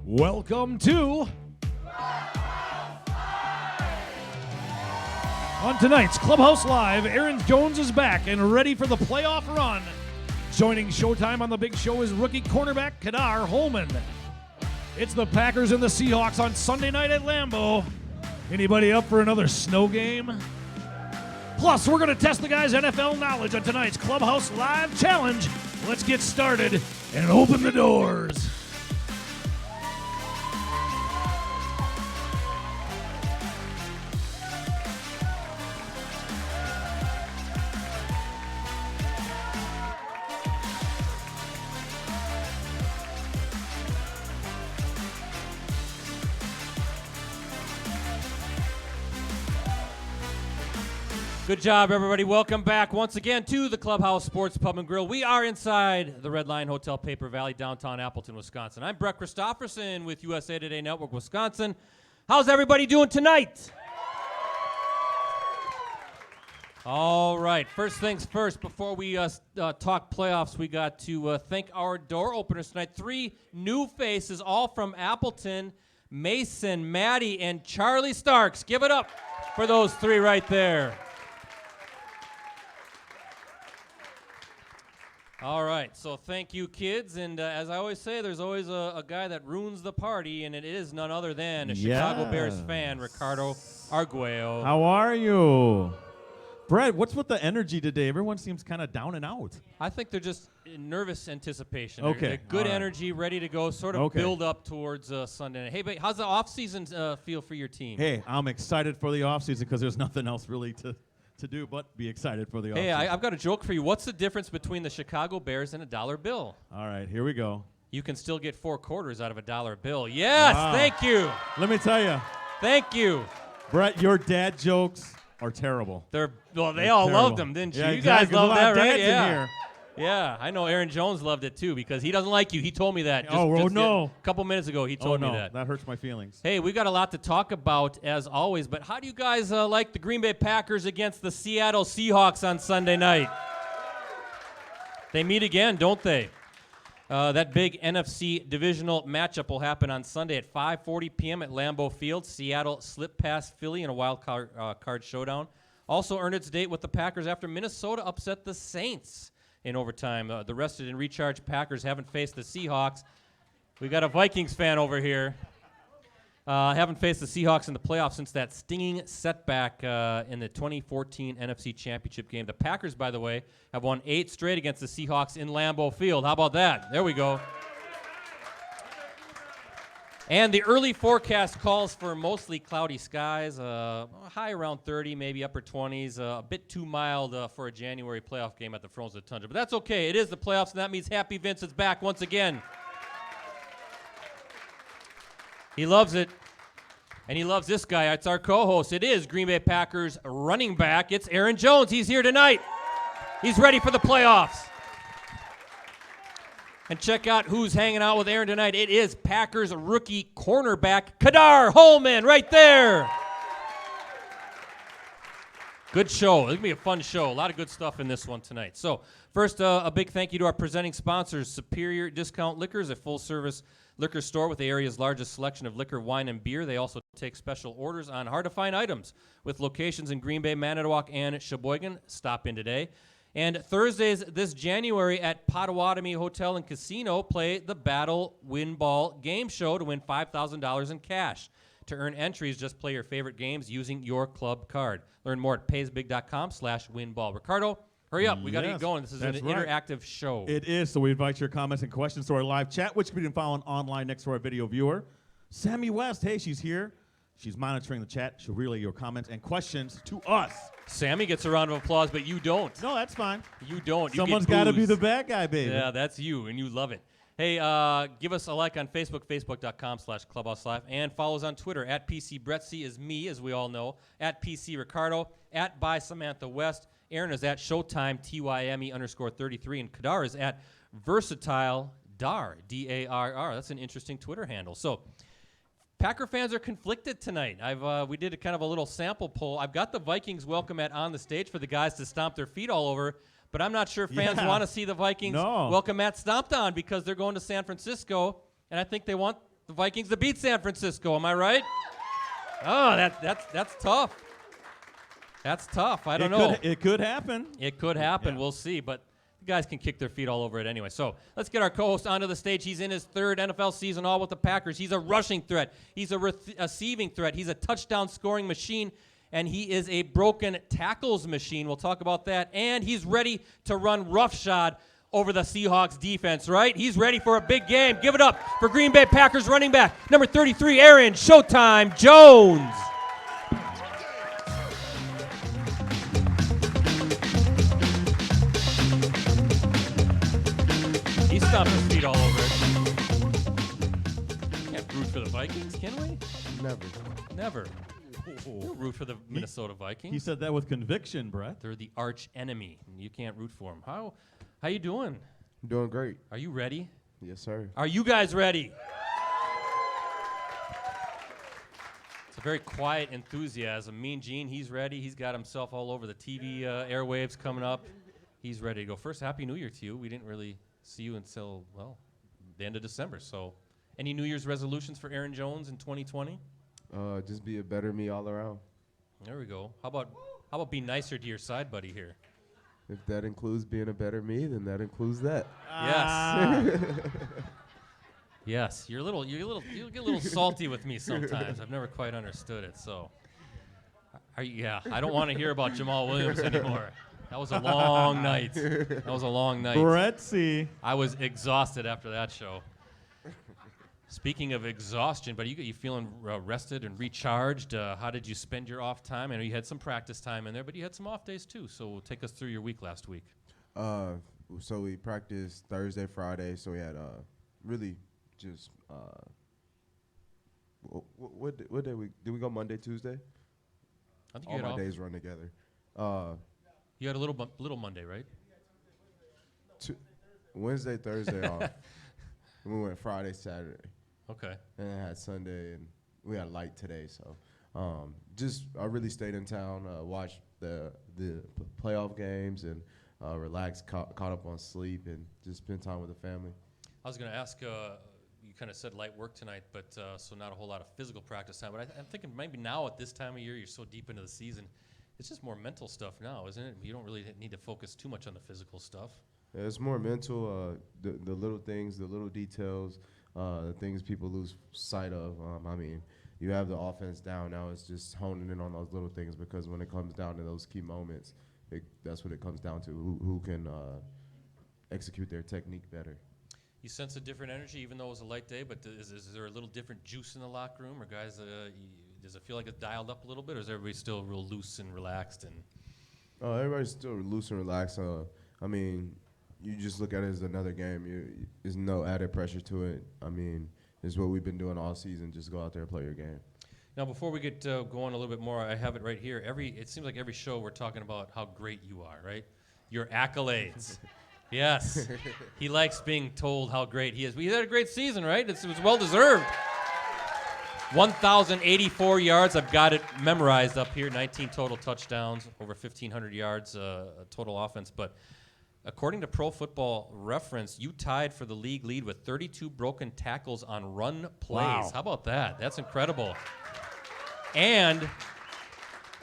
Welcome to on tonight's Clubhouse Live, Aaron Jones is back and ready for the playoff run. Joining Showtime on the big show is rookie cornerback Kedar Holman. It's the Packers and the Seahawks on Sunday night at Lambeau. Anybody up for another snow game? Plus, we're going to test the guys' NFL knowledge on tonight's Clubhouse Live Challenge. Let's get started and open the doors. Good job, everybody. Welcome back once again to the Clubhouse Sports Pub and Grill. We are inside the Red Lion Hotel Paper Valley, downtown Appleton, Wisconsin. I'm Brett Christopherson with USA Today Network Wisconsin. How's everybody doing tonight? All right, first things first, before we talk playoffs, we got to thank our door openers tonight. 3 new faces, all from Appleton: Mason, Maddie, and Charlie Starks. Give it up for those 3 right there. All right, so thank you, kids. And as I always say, there's always a guy that ruins the party, and it is none other than a Chicago Bears fan, Ricardo Arguello. How are you? Brett, what's with the energy today? Everyone seems kind of down and out. I think they're just in nervous anticipation. Okay. They're good All right. energy, ready to go, sort of build up towards Sunday night. Hey, but how's the offseason feel for your team? Hey, I'm excited for the offseason because there's nothing else really to do but be excited for the offseason. Hey, I've got a joke for you. What's the difference between the Chicago Bears and a dollar bill? All right, here we go. You can still get 4 quarters out of a dollar bill. Yes, thank you. Let me tell you. Thank you. Brett, your dad jokes are terrible. They all terrible. loved them, didn't you? Yeah, You exactly. guys loved that, right? Dads Yeah. in here. Yeah, I know Aaron Jones loved it too because he doesn't like you. He told me that. No. A couple minutes ago, he told me that. That hurts my feelings. Hey, we got a lot to talk about as always, but how do you guys like the Green Bay Packers against the Seattle Seahawks on Sunday night? They meet again, don't they? That big NFC divisional matchup will happen on Sunday at 5:40 p.m. at Lambeau Field. Seattle slipped past Philly in a wild card showdown. Also earned its date with the Packers after Minnesota upset the Saints in overtime. The rested and recharged Packers haven't faced the Seahawks. We got a Vikings fan over here. Haven't faced the Seahawks in the playoffs since that stinging setback in the 2014 NFC Championship game. The Packers, by the way, have won 8 straight against the Seahawks in Lambeau Field. How about that? There we go. And the early forecast calls for mostly cloudy skies, high around 30, maybe upper 20s, a bit too mild for a January playoff game at the Frozen Tundra. But that's okay. It is the playoffs, and that means Happy Vince is back once again. He loves it, and he loves this guy. It's our co-host. It is Green Bay Packers running back. It's Aaron Jones. He's here tonight. He's ready for the playoffs. And check out who's hanging out with Aaron tonight. It is Packers rookie cornerback Kedar Holman right there. Good show. It's going to be a fun show. A lot of good stuff in this one tonight. So first, a big thank you to our presenting sponsors, Superior Discount Liquors, a full-service liquor store with the area's largest selection of liquor, wine, and beer. They also take special orders on hard-to-find items with locations in Green Bay, Manitowoc, and Sheboygan. Stop in today. And Thursdays this January at Potawatomi Hotel and Casino, play the Battle Win Ball game show to win $5,000 in cash. To earn entries, just play your favorite games using your club card. Learn more at paysbig.com/winball. Ricardo, hurry up. We got to get going. This is an interactive show. It is, so we invite your comments and questions to our live chat, which you can follow online next to our video viewer. Sammy West, hey, she's here. She's monitoring the chat. She'll relay your comments and questions to us. Sammy gets a round of applause, but you don't. No, that's fine. You don't. Someone's got to be the bad guy, baby. Yeah, that's you, and you love it. Hey, give us a like on Facebook, facebook.com/Clubhouse Live, and follow us on Twitter. At PCBrettsy is me, as we all know. At PC Ricardo. At by Samantha West. Aaron is at Showtime, TYME_33, and Kedar is at Versatile Dar, D-A-R-R. That's an interesting Twitter handle. So, Packer fans are conflicted tonight. We did a kind of a little sample poll. I've got the Vikings welcome mat on the stage for the guys to stomp their feet all over, but I'm not sure fans want to see the Vikings welcome mat stomped on because they're going to San Francisco, and I think they want the Vikings to beat San Francisco. Am I right? Oh, that's tough. That's tough. I don't know. It could happen. It could happen. Yeah. We'll see. But the guys can kick their feet all over it anyway. So let's get our co-host onto the stage. He's in his third NFL season, all with the Packers. He's a rushing threat. He's a receiving threat. He's a touchdown scoring machine. And he is a broken tackles machine. We'll talk about that. And he's ready to run roughshod over the Seahawks defense, right? He's ready for a big game. Give it up for Green Bay Packers running back, number 33, Aaron Showtime Jones. He stomped his feet all over it. Can't root for the Vikings, can we? Never. We'll root for the Minnesota Vikings. He said that with conviction, Brett. They're the arch enemy. You can't root for them. How you doing? I'm doing great. Are you ready? Yes, sir. Are you guys ready? It's a very quiet enthusiasm. Mean Gene, he's ready. He's got himself all over the TV airwaves coming up. He's ready to go. First, Happy New Year to you. We didn't really see you until, well, the end of December. So, any New Year's resolutions for Aaron Jones in 2020? Just be a better me all around. There we go. How about be nicer to your side buddy here? If that includes being a better me, then that includes that. Yes. Yes. You get a little salty with me sometimes. I've never quite understood it. So, I don't want to hear about Jamal Williams anymore. That was a long night. Brettsy. I was exhausted after that show. Speaking of exhaustion, but you feeling rested and recharged? How did you spend your off time? I know you had some practice time in there, but you had some off days too. So take us through your week last week. So we practiced Thursday, Friday. So we had really just what day did we go Monday, Tuesday? I think All you had my off. days run together. You had a little Monday, right? Wednesday, Thursday off. And we went Friday, Saturday. Okay. And I had Sunday, and we had light today. So I really stayed in town, watched the playoff games, and relaxed, caught up on sleep, and just spent time with the family. I was going to ask, you kind of said light work tonight, but so not a whole lot of physical practice time. But I'm thinking maybe now at this time of year, you're so deep into the season, it's just more mental stuff now, isn't it? You don't really need to focus too much on the physical stuff. Yeah, it's more mental, the little things, the little details, the things people lose sight of. I mean, you have the offense down now. It's just honing in on those little things, because when it comes down to those key moments, that's what it comes down to, who can execute their technique better. You sense a different energy, even though it was a light day, but is there a little different juice in the locker room? Or guys, does it feel like it's dialed up a little bit, or is everybody still real loose and relaxed? And everybody's still loose and relaxed. I mean, you just look at it as another game. There's no added pressure to it. I mean, it's what we've been doing all season. Just go out there and play your game. Now, before we get going a little bit more, I have it right here. It seems like every show we're talking about how great you are, right? Your accolades. Yes. He likes being told how great he is. But he had a great season, right? It was well-deserved. 1,084 yards. I've got it memorized up here. 19 total touchdowns, over 1,500 yards total offense. But according to Pro Football Reference, you tied for the league lead with 32 broken tackles on run plays. Wow. How about that? That's incredible. And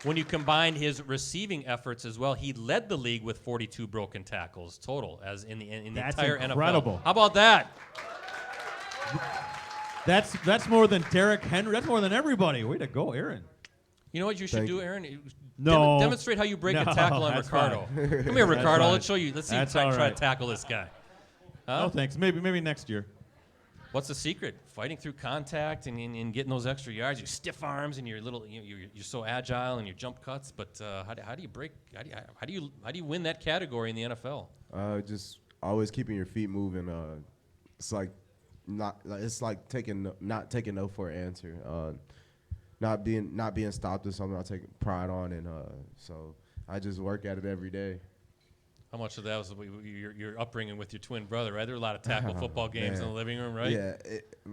when you combine his receiving efforts as well, he led the league with 42 broken tackles total, as in the entire incredible. NFL. How about that? That's more than Derrick Henry. That's more than everybody. Way to go, Aaron. You know what you should Thank do, you. Aaron? No. Demonstrate how you break a No, tackle on that's Ricardo. fine. Come here, Ricardo. fine. Let's show you. Let's see That's if I can all try right. to tackle this guy. Huh? No, thanks. Maybe next year. What's the secret? Fighting through contact and getting those extra yards. Your stiff arms and your little. You're so agile and your jump cuts. But how do you break? How do you win that category in the NFL? Just always keeping your feet moving. It's like not taking no for an answer. Not being stopped is something I take pride on, and so I just work at it every day. How much of that was your upbringing with your twin brother, right? There were a lot of tackle football games in the living room, right? Yeah, a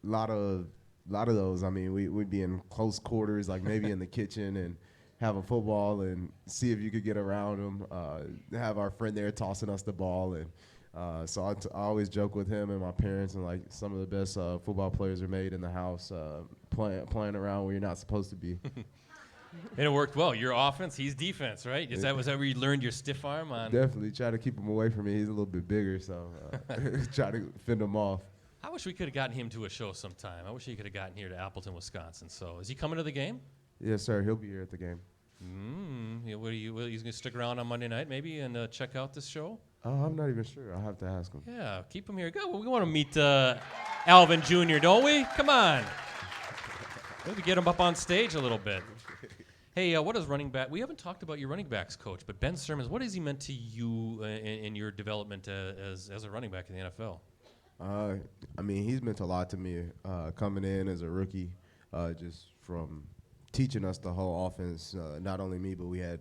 lot of those. I mean, we'd be in close quarters, like maybe in the kitchen, and have a football and see if you could get around them. Have our friend there tossing us the ball, and So I always joke with him and my parents, and like some of the best football players are made in the house, playing around where you're not supposed to be. And it worked well. Your offense, he's defense, right? Was that where you learned your stiff arm on? Definitely try to keep him away from me. He's a little bit bigger, so try to fend him off. I wish we could have gotten him to a show sometime. I wish he could have gotten here to Appleton, Wisconsin. So is he coming to the game? Yes, sir. He'll be here at the game. Yeah, he's going to stick around on Monday night maybe and check out this show? I'm not even sure. I'll have to ask him. Yeah, keep him here. Go. We want to meet Alvin Jr., don't we? Come on. Maybe get him up on stage a little bit. Hey, what is running back? We haven't talked about your running backs coach, but Ben Sermons, what has he meant to you in your development as a running back in the NFL? I mean, he's meant a lot to me coming in as a rookie, just from teaching us the whole offense. Not only me, but we had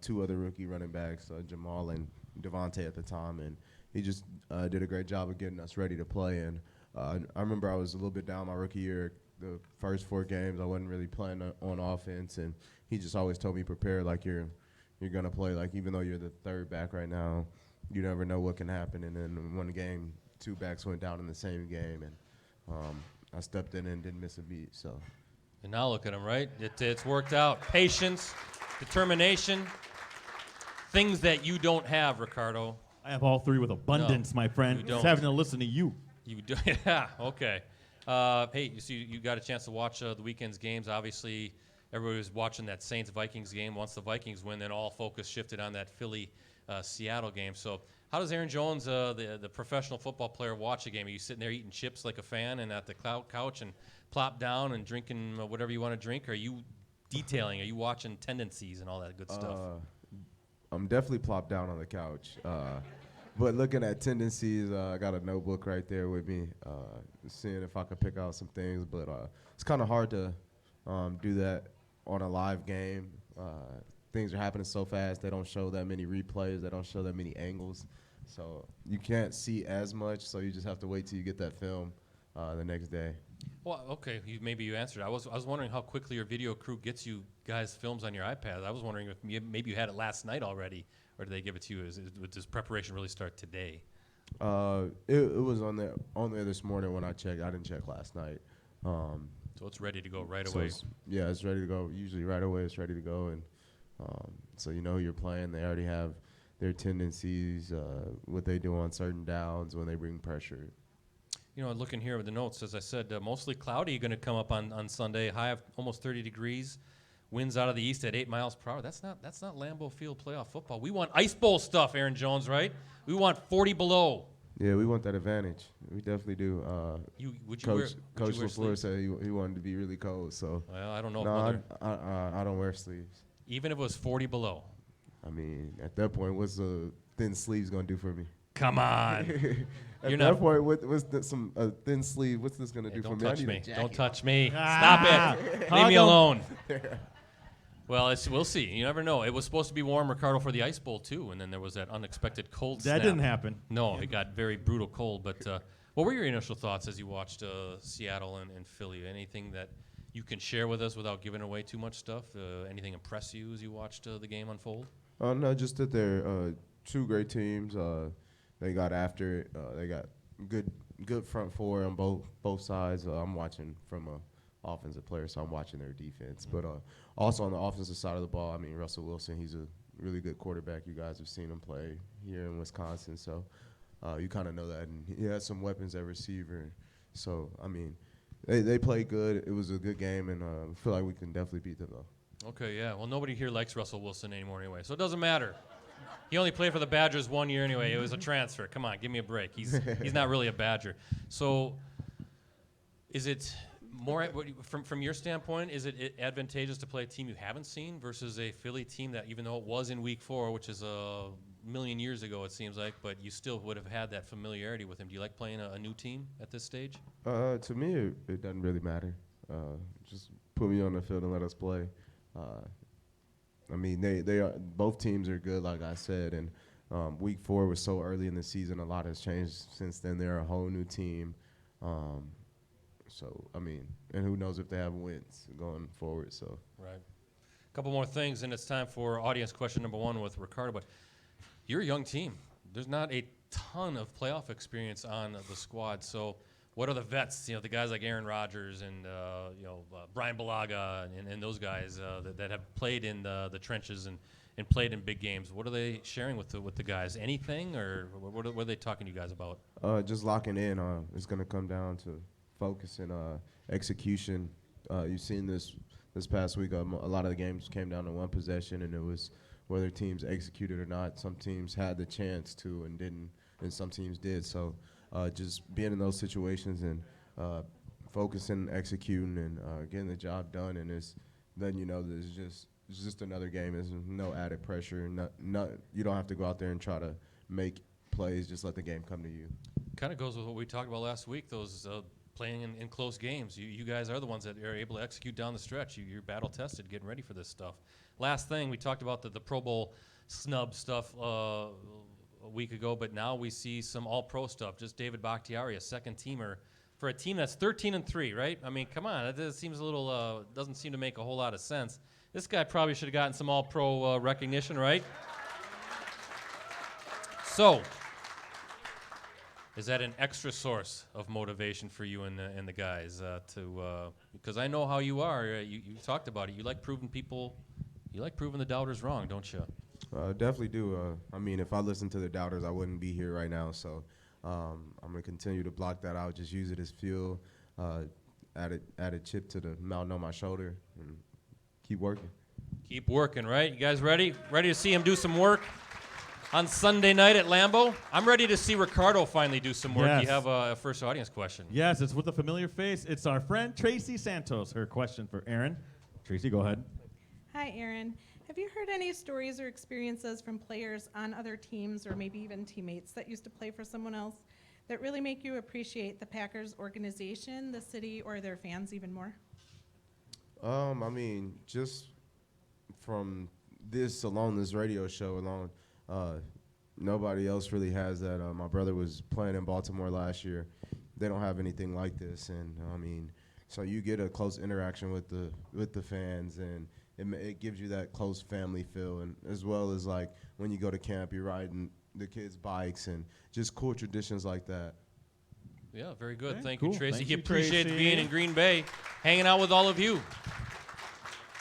2 other rookie running backs, Jamal and Devontae at the time, and he just did a great job of getting us ready to play. And I remember I was a little bit down my rookie year. The first 4 games, I wasn't really playing on offense, and he just always told me, prepare like you're gonna play. Like even though you're the 3rd back right now, you never know what can happen. And then one game, 2 backs went down in the same game, and I stepped in and didn't miss a beat. So. And now look at him, right? It's worked out. Patience, determination, things that you don't have, Ricardo. I have all 3 with abundance, my friend. you don't. Just having to listen to you. You do, yeah. Okay. Hey, you got a chance to watch the weekend's games. Obviously, everybody was watching that Saints-Vikings game. Once the Vikings win, then all focus shifted on that Philly-Seattle game. So how does Aaron Jones, the professional football player, watch a game? Are you sitting there eating chips like a fan and at the couch and plop down and drinking whatever you want to drink? Or are you detailing? Are you watching tendencies and all that good stuff? I'm definitely plopped down on the couch. But looking at tendencies, I got a notebook right there with me, seeing if I could pick out some things. But it's kind of hard to do that on a live game. Things are happening so fast. They don't show that many replays. They don't show that many angles. So you can't see as much, so you just have to wait till you get that film the next day. Well, okay, maybe you answered. I was wondering how quickly your video crew gets you guys films on your iPad. I was wondering if maybe you had it last night already, or did they give it to you? Does preparation really start today? It was on there this morning when I checked. I didn't check last night. So it's ready to go right away. It's ready to go. Usually right away it's ready to go. And so you know who you're playing. They already have their tendencies, what they do on certain downs when they bring pressure. You know, looking here with the notes, as I said, mostly cloudy going to come up on Sunday. High of almost 30 degrees. Winds out of the east at 8 miles per hour. That's not Lambeau Field playoff football. We want ice bowl stuff, Aaron Jones, right? We want 40 below. Yeah, we want that advantage. We definitely do. Coach LaFleur said he wanted to be really cold. So. Well, I don't know. No, I don't wear sleeves. Even if it was 40 below. I mean, at that point, what's a thin sleeves gonna do for me? Come on. At that point, what's some thin sleeve? What's this gonna do for me? Don't touch me. Don't touch me. Stop it. Leave me alone. Well, we'll see. You never know. It was supposed to be warm, Ricardo, for the Ice Bowl, too, and then there was that unexpected cold snap. That didn't happen. No, it got very brutal cold. But what were your initial thoughts as you watched Seattle and Philly? Anything that you can share with us without giving away too much stuff? Anything impress you as you watched the game unfold? No, just that they're 2 great teams. They got after it. They got good front 4 on both sides. I'm watching from a offensive player, so I'm watching their defense. But also on the offensive side of the ball, I mean, Russell Wilson, he's a really good quarterback. You guys have seen him play here in Wisconsin, so you kind of know that. And he has some weapons at receiver. So, I mean, they played good. It was a good game, and I feel like we can definitely beat them, though. Okay, yeah. Well, nobody here likes Russell Wilson anymore anyway, so it doesn't matter. He only played for the Badgers 1 year anyway. It was a transfer. Come on, give me a break. He's not really a Badger. So is it more from your standpoint, is it advantageous to play a team you haven't seen versus a Philly team that, even though it was in week 4, which is a million years ago it seems like, but you still would have had that familiarity with him? Do you like playing a new team at this stage? To me, it doesn't really matter. Just put me on the field and let us play. I mean, they are, both teams are good, like I said, and week 4 was so early in the season. A lot has changed since then. They're a whole new team. So, I mean, and who knows if they have wins going forward. So right. A couple more things, and it's time for audience question number 1 with Ricardo. But you're a young team. There's not a ton of playoff experience on the squad. So what are the vets? The guys like Aaron Rodgers and Brian Balaga and those guys that have played in the trenches and played in big games. What are they sharing with the guys? Anything, or what are they talking to you guys about? Just locking in. It's going to come down to focus and execution. You've seen this past week. A lot of the games came down to one possession, and it was whether teams executed or not. Some teams had the chance to and didn't, and some teams did. So just being in those situations and focusing, executing, and getting the job done, and then there's just another game. There's no added pressure. You don't have to go out there and try to make plays. Just let the game come to you. Kind of goes with what we talked about last week. Those playing in close games. You guys are the ones that are able to execute down the stretch. You're battle tested, getting ready for this stuff. Last thing, we talked about the Pro Bowl snub stuff a week ago, but now we see some All-Pro stuff. Just David Bakhtiari, a second teamer for a team that's 13-3, right? I mean, come on, that seems a little doesn't seem to make a whole lot of sense. This guy probably should have gotten some All-Pro recognition, right? So, is that an extra source of motivation for you and the guys because I know how you are. You talked about it. You like proving the doubters wrong, don't you? I definitely do. I mean, if I listened to the doubters, I wouldn't be here right now. So I'm going to continue to block that out, just use it as fuel, add a chip to the mountain on my shoulder, and keep working. Keep working, right? You guys ready? Ready to see him do some work on Sunday night at Lambeau? I'm ready to see Ricardo finally do some work. Yes. You have a first audience question. Yes, it's with a familiar face. It's our friend Tracy Santos. Her question for Aaron. Tracy, go ahead. Hi, Aaron. Have you heard any stories or experiences from players on other teams or maybe even teammates that used to play for someone else that really make you appreciate the Packers organization, the city, or their fans even more? I mean, just from this radio show alone, nobody else really has that. My brother was playing in Baltimore last year. They don't have anything like this, and I mean, so you get a close interaction with the fans, and it gives you that close family feel, and as well as like when you go to camp, you're riding the kids' bikes and just cool traditions like that. Yeah, very good. Okay, Thank cool. you, Tracy. Thank He you, appreciates Tracy. being in Green Bay, hanging out with all of you.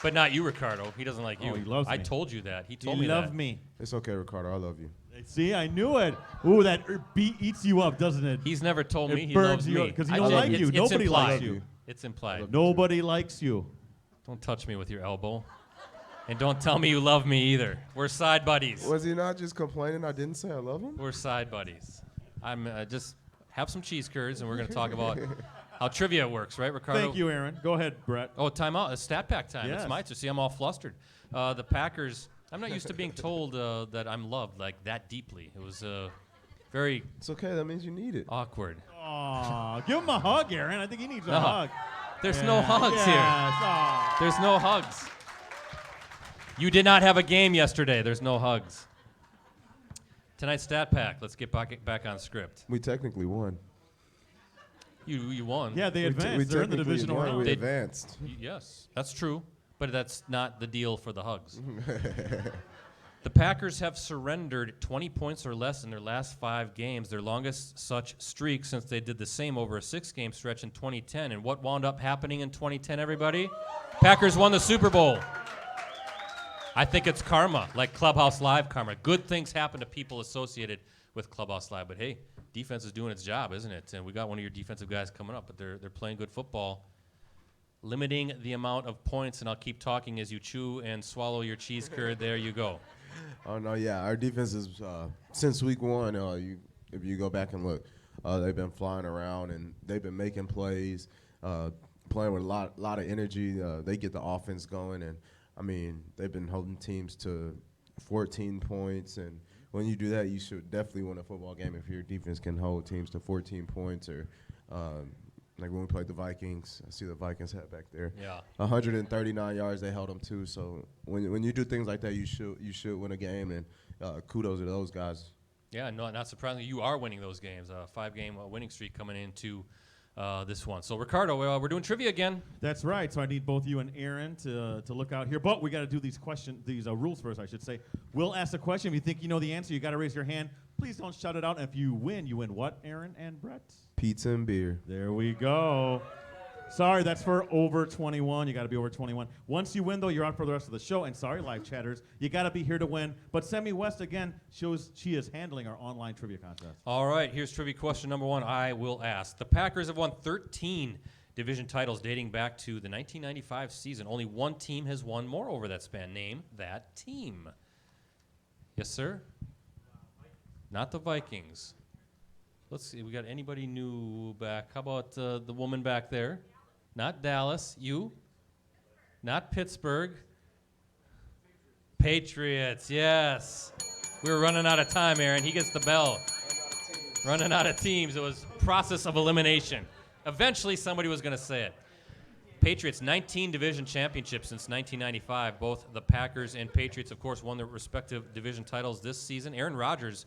But not you, Ricardo. He doesn't like you. Oh, he loves I me. told you that. He told You me love that. me. It's okay, Ricardo. I love you. See, I knew it. Ooh, that beat eats you up, doesn't it? He's never told It me he burns loves you me. up 'cause he I don't told like you. you. It's Nobody implied. likes you. It's implied. Nobody likes you. Don't touch me with your elbow. And don't tell me you love me either. We're side buddies. Was he not just complaining I didn't say I love him? We're side buddies. I'm just have some cheese curds, and we're going to talk about how trivia works, right, Ricardo? Thank you, Aaron. Go ahead, Brett. Oh, timeout. It's stat pack time. Yes. It's my turn. See, I'm all flustered. The Packers, I'm not used to being told that I'm loved like that deeply. It was very It's okay. That means you need it. awkward. Aw, give him a hug, Aaron. I think he needs a No. hug. There's Yeah, no hugs yes. here. Aw. There's no hugs. You did not have a game yesterday. There's no hugs. Tonight's stat pack. Let's get back on script. We technically won. You won. Yeah, they We advanced. They're in the technically divisional won. round. We They- advanced. Yes, that's true, but that's not the deal for the hugs. The Packers have surrendered 20 points or less in their last 5 games, their longest such streak since they did the same over a 6-game stretch in 2010. And what wound up happening in 2010, everybody? Packers won the Super Bowl. I think it's karma, like Clubhouse Live karma. Good things happen to people associated with Clubhouse Live. But hey, defense is doing its job, isn't it? And we got one of your defensive guys coming up, but they're playing good football. Limiting the amount of points, and I'll keep talking as you chew and swallow your cheese curd. There you go. Oh no, yeah, our defense is since week 1. If you go back and look, they've been flying around and they've been making plays, playing with a lot of energy. They get the offense going, and I mean they've been holding teams to 14 points. And when you do that, you should definitely win a football game if your defense can hold teams to 14 points. Or like when we played the Vikings, I see the Vikings hat back there. Yeah. 139 yards, they held them too. So when you do things like that, you should win a game. And kudos to those guys. Yeah, no, not surprisingly, you are winning those games. A 5-game winning streak coming into this one. So, Ricardo, we're doing trivia again. That's right. So I need both you and Aaron to look out here. But we got to do these rules first, I should say. We'll ask a question. If you think you know the answer, you got to raise your hand. Please don't shout it out. And if you win what, Aaron and Brett? Pizza and beer. There we go. Sorry, that's for over 21. You got to be over 21. Once you win, though, you're on for the rest of the show. And sorry, live chatters, you got to be here to win. But Sammy West, again, shows she is handling our online trivia contest. All right, here's trivia question number 1. I will ask. The Packers have won 13 division titles dating back to the 1995 season. Only one team has won more over that span. Name that team. Yes, sir? Not the Vikings. Let's see, we got anybody new back? How about the woman back there? Not Dallas. You? Not Pittsburgh. Patriots, yes. We were running out of time, Aaron. He gets the bell. Running out of teams. It was process of elimination. Eventually, somebody was going to say it. Patriots, 19 division championships since 1995. Both the Packers and Patriots, of course, won their respective division titles this season. Aaron Rodgers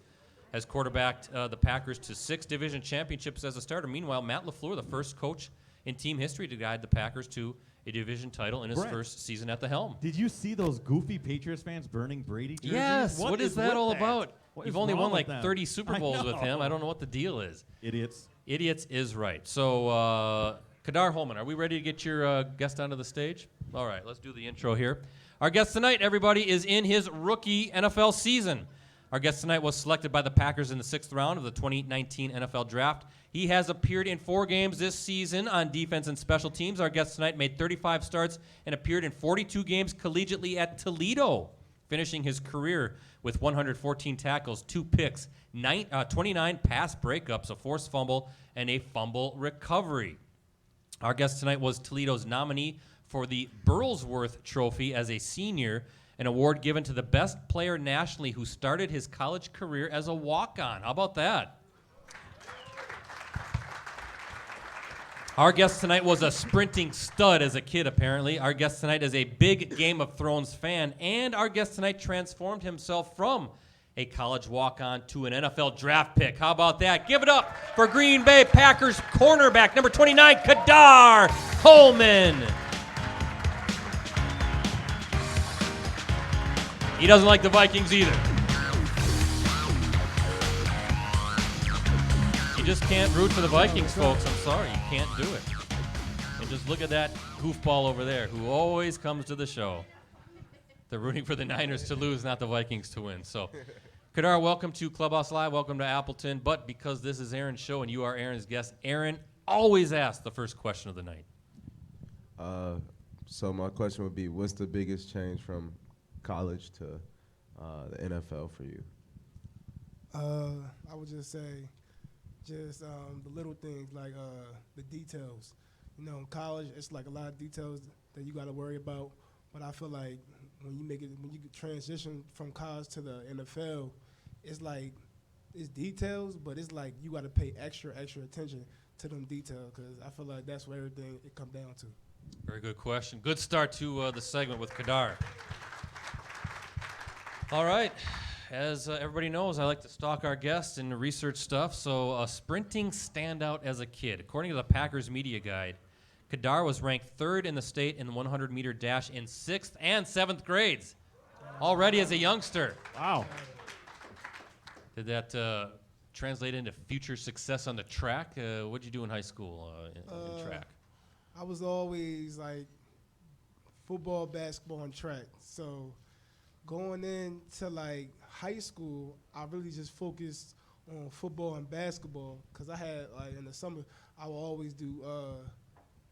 has quarterbacked the Packers to 6 division championships as a starter. Meanwhile, Matt LaFleur, the first coach in team history to guide the Packers to a division title in his first season at the helm. Did you see those goofy Patriots fans burning Brady jerseys? Yes. What is that all about? What You've is only wrong won with like them? 30 Super Bowls with him. I don't know what the deal is. Idiots. Idiots is right. So, Kedar Holman, are we ready to get your guest onto the stage? All right, let's do the intro here. Our guest tonight, everybody, is in his rookie NFL season. Our guest tonight was selected by the Packers in the 6th round of the 2019 NFL Draft. He has appeared in 4 games this season on defense and special teams. Our guest tonight made 35 starts and appeared in 42 games collegiately at Toledo, finishing his career with 114 tackles, 2 picks, 29 pass breakups, a forced fumble, and a fumble recovery. Our guest tonight was Toledo's nominee for the Burlsworth Trophy as a senior, an award given to the best player nationally who started his college career as a walk-on. How about that? Our guest tonight was a sprinting stud as a kid, apparently. Our guest tonight is a big Game of Thrones fan, and our guest tonight transformed himself from a college walk-on to an NFL draft pick. How about that? Give it up for Green Bay Packers cornerback, number 29, Kedar Holman. He doesn't like the Vikings either. You just can't root for the Vikings, folks. I'm sorry, you can't do it. And just look at that goofball over there who always comes to the show. They're rooting for the Niners to lose, not the Vikings to win. So, Kedar, welcome to Clubhouse Live. Welcome to Appleton. But because this is Aaron's show and you are Aaron's guest, Aaron always asks the first question of the night. So my question would be, what's the biggest change from college to the NFL for you? I would just say the little things like the details. You know, in college, it's like a lot of details that you got to worry about. But I feel like when you transition from college to the NFL, it's like it's details, but it's like you got to pay extra attention to them details because I feel like that's where everything it comes down to. Very good question. Good start to the segment with Kedar. All right. As everybody knows, I like to stalk our guests and research stuff. So, a sprinting standout as a kid. According to the Packers Media Guide, Kedar was ranked 3rd in the state in the 100-meter dash in 6th and 7th grades, already as a youngster. Wow. Did that translate into future success on the track? What did you do in high school in track? I was always like football, basketball, and track. So going into like high school, I really just focused on football and basketball because I had like in the summer I would always do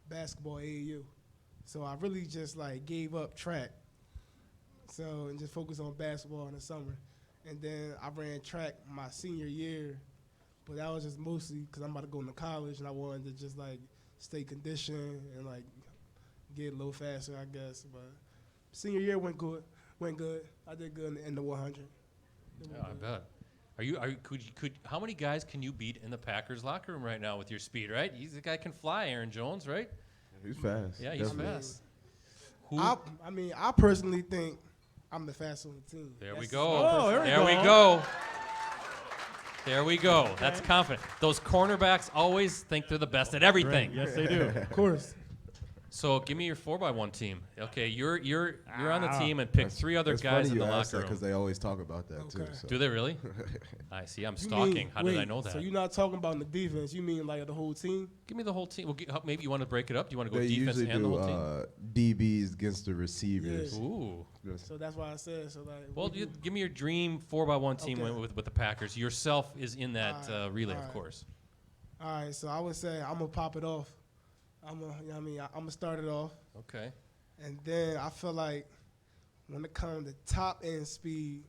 basketball AAU. So I really just like gave up track. So and just focused on basketball in the summer. And then I ran track my senior year, but that was just mostly because I'm about to go into college and I wanted to just like stay conditioned and like get a little faster, I guess. But senior year went good. I did good in the 100. Yeah, I bet. How many guys can you beat in the Packers locker room right now with your speed, right? He's the guy can fly, Aaron Jones, right? He's fast. Yeah, he's Definitely. fast. I personally think I'm the fastest on the team. There we That's go. Oh, there we we go. There we go. That's confident. Those cornerbacks always think they're the best at everything. Yes, they do. Of course. So give me your 4x1 team. Okay, you're on the team and pick three other guys in the locker room. Because they always talk about that too. Okay. So. Do they really? I see. I'm You stalking. mean- How did I wait, know that? So you're not talking about the defense. You mean like the whole team? Give me the whole team. Well, maybe you want to break it up. Do you want to go They defense usually and the do whole team? DBs against the receivers. Yeah. Ooh. Just- So that's why I said. So like. Well, we do- give me your dream 4x1 team Okay. with the Packers. Yourself is in that relay, of Alright. course. All right. So I would say I'm gonna pop it off. I'm gonna start it off, Okay. and then I feel like when it comes to top end speed,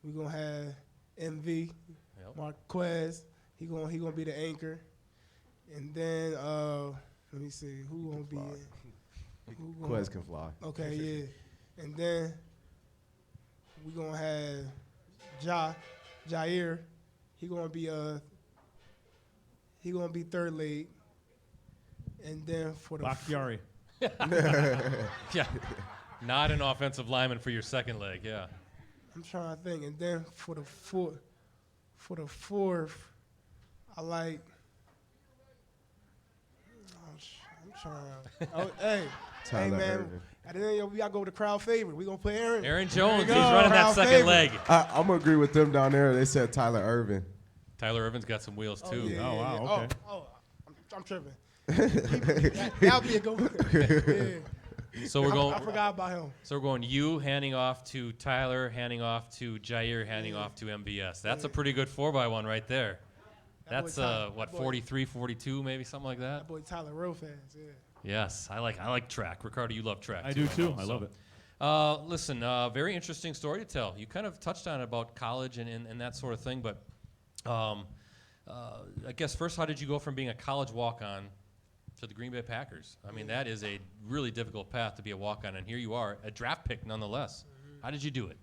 we're gonna have MV, Yep. Marquez. He gonna be the anchor, and then let me see who gonna be. Who gonna- Quez can fly. Okay, yeah. And then we gonna have Jair. He gonna be third leg. And then for the Bakhtiari. Yeah. Not an offensive lineman for your second leg. Yeah. I'm trying to think. And then for the fourth, I like. I'm trying. Oh, hey, Tyler man. Irvin. At the end, we gotta go with the crowd favorite. We gonna put Aaron. Aaron Jones, he's go. running that Crowd second favorite. leg. I'm gonna agree with them down there. They said Tyler Irvin. Tyler Irvin's got some wheels, too. Yeah, Oh, yeah, wow, yeah. okay. I'm tripping. That'll be a good one. Yeah. So we're going. I forgot about him. So we're going you handing off to Tyler, handing off to Jair, handing off to MBS. That's a pretty good 4x1 right there. That boy That's Tyler- what, that boy- 43, 42, maybe something like that. That boy Tyler real fast. Yeah. Yes, I like track. Ricardo, you love track. I do too. know, I love it. Listen, very interesting story to tell. You kind of touched on it about college and that sort of thing, but I guess first, how did you go from being a college walk-on to the Green Bay Packers? I mean, that is a really difficult path to be a walk-on, and here you are, a draft pick nonetheless. How did you do it?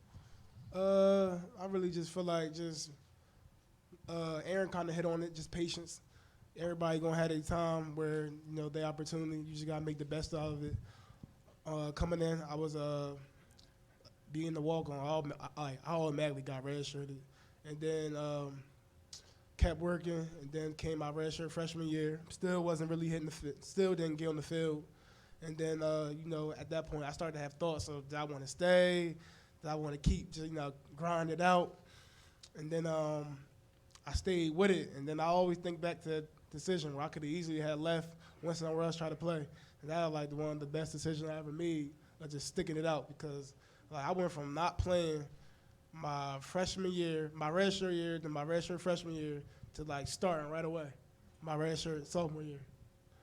I really just feel like Aaron kind of hit on it, just patience. Everybody gonna have their time where their opportunity. You just gotta make the best out of it. Coming in, I was being the walk on. I automatically got redshirted, and then kept working, and then came my redshirt freshman year. Still wasn't really hitting the fit. Still didn't get on the field, and then at that point I started to have thoughts of, did I want to stay? Did I want to keep just grind it out? And then I stayed with it, and then I always think back to that decision where I could have easily had left, went somewhere else, tried to play. And that was like one of the best decisions I ever made, like just sticking it out, because like I went from not playing my freshman year, my redshirt year, to my redshirt freshman year, to like starting right away, my redshirt sophomore year.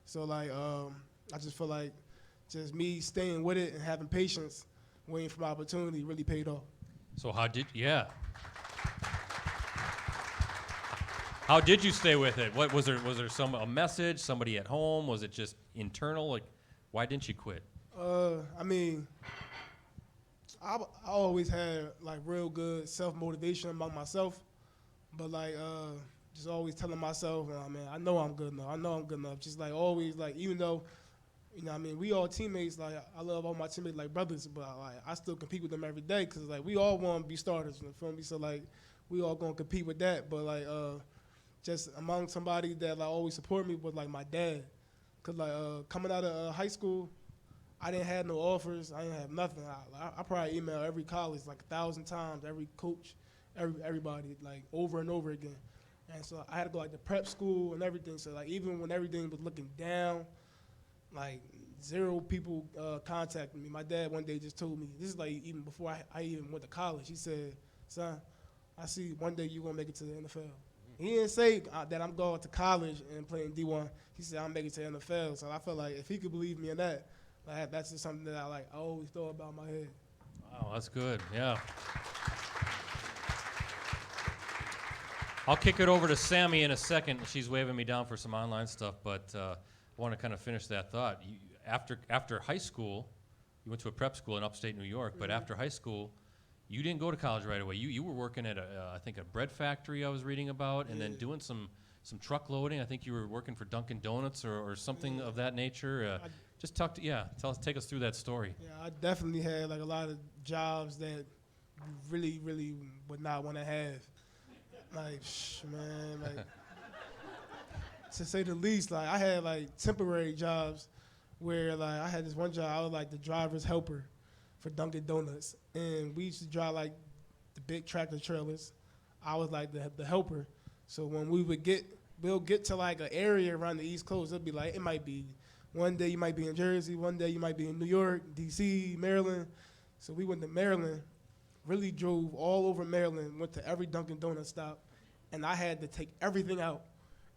So like I just feel like just me staying with it and having patience, waiting for my opportunity, really paid off. So how did you stay with it? What was there a message, somebody at home? Was it just internal? Like, why didn't you quit? I mean, I always had like real good self-motivation among myself, but like just always telling myself, oh, man, I know I'm good enough. Just like always, like even though, we all teammates. Like I love all my teammates like brothers, but like I still compete with them every day because like we all want to be starters. You feel me? So like we all gonna compete with that, but like just among somebody that like always support me was like my dad, cause like coming out of high school, I didn't have no offers. I didn't have nothing. I probably emailed every college like 1,000 times, every coach, everybody like over and over again. And so I had to go like to prep school and everything. So like even when everything was looking down, like 0 people contacted me. My dad one day just told me, this is like even before I even went to college. He said, son, I see one day you're gonna make it to the NFL. He didn't say that I'm going to college and playing D1. He said I'm making it to the NFL. So I felt like if he could believe me in that, like that's just something that I always thought about in my head. Wow, that's good. Yeah. I'll kick it over to Sammy in a second. She's waving me down for some online stuff, but I want to kind of finish that thought. After high school, you went to a prep school in upstate New York, but after high school, you didn't go to college right away. You were working at I think a bread factory I was reading about, and then doing some truck loading. I think you were working for Dunkin' Donuts or something of that nature. Just take us through that story. Yeah, I definitely had like a lot of jobs that really, really would not want to have. Like, man, like, to say the least, like, I had, like, temporary jobs where, like, I had this one job, I was, like, the driver's helper for Dunkin' Donuts. And we used to drive, like, the big tractor trailers. I was, like, the helper. So when we'll get to, like, an area around the East Coast, it'll be, like, it might be, one day you might be in Jersey, one day you might be in New York, D.C., Maryland. So we went to Maryland, really drove all over Maryland, went to every Dunkin' Donuts stop, and I had to take everything out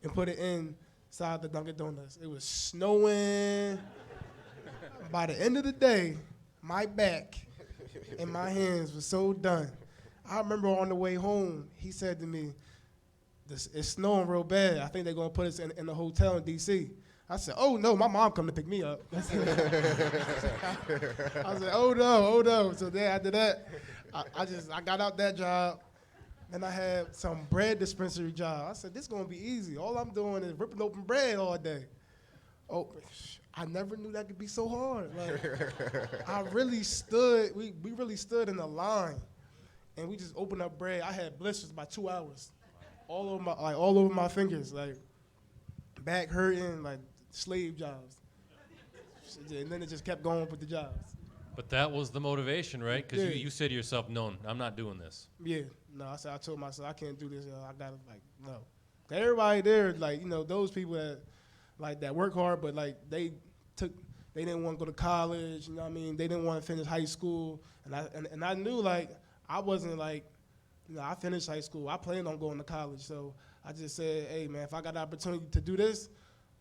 and put it inside the Dunkin' Donuts. It was snowing. By the end of the day, my back and my hands were so done. I remember on the way home, he said to me, it's snowing real bad. I think they're going to put us in a hotel in D.C. I said, oh, no, my mom come to pick me up. I said, oh, no. So then after that, I got out that job. Then I had some bread dispensary job. I said, this is going to be easy. All I'm doing is ripping open bread all day. Oh, I never knew that could be so hard. Like, I really stood, we really stood in a line, and we just opened up bread. I had blisters by 2 hours, all over my fingers, like back hurting, like slave jobs. And then it just kept going with the jobs. But that was the motivation, right? Because Yeah. you said to yourself, no, I'm not doing this. Yeah, no, I told myself I can't do this. I gotta no. Everybody there, like those people that work hard, but like they didn't want to go to college. You know what I mean? They didn't want to finish high school, and I knew like I wasn't like, I finished high school. I planned on going to college, so I just said, hey man, if I got the opportunity to do this,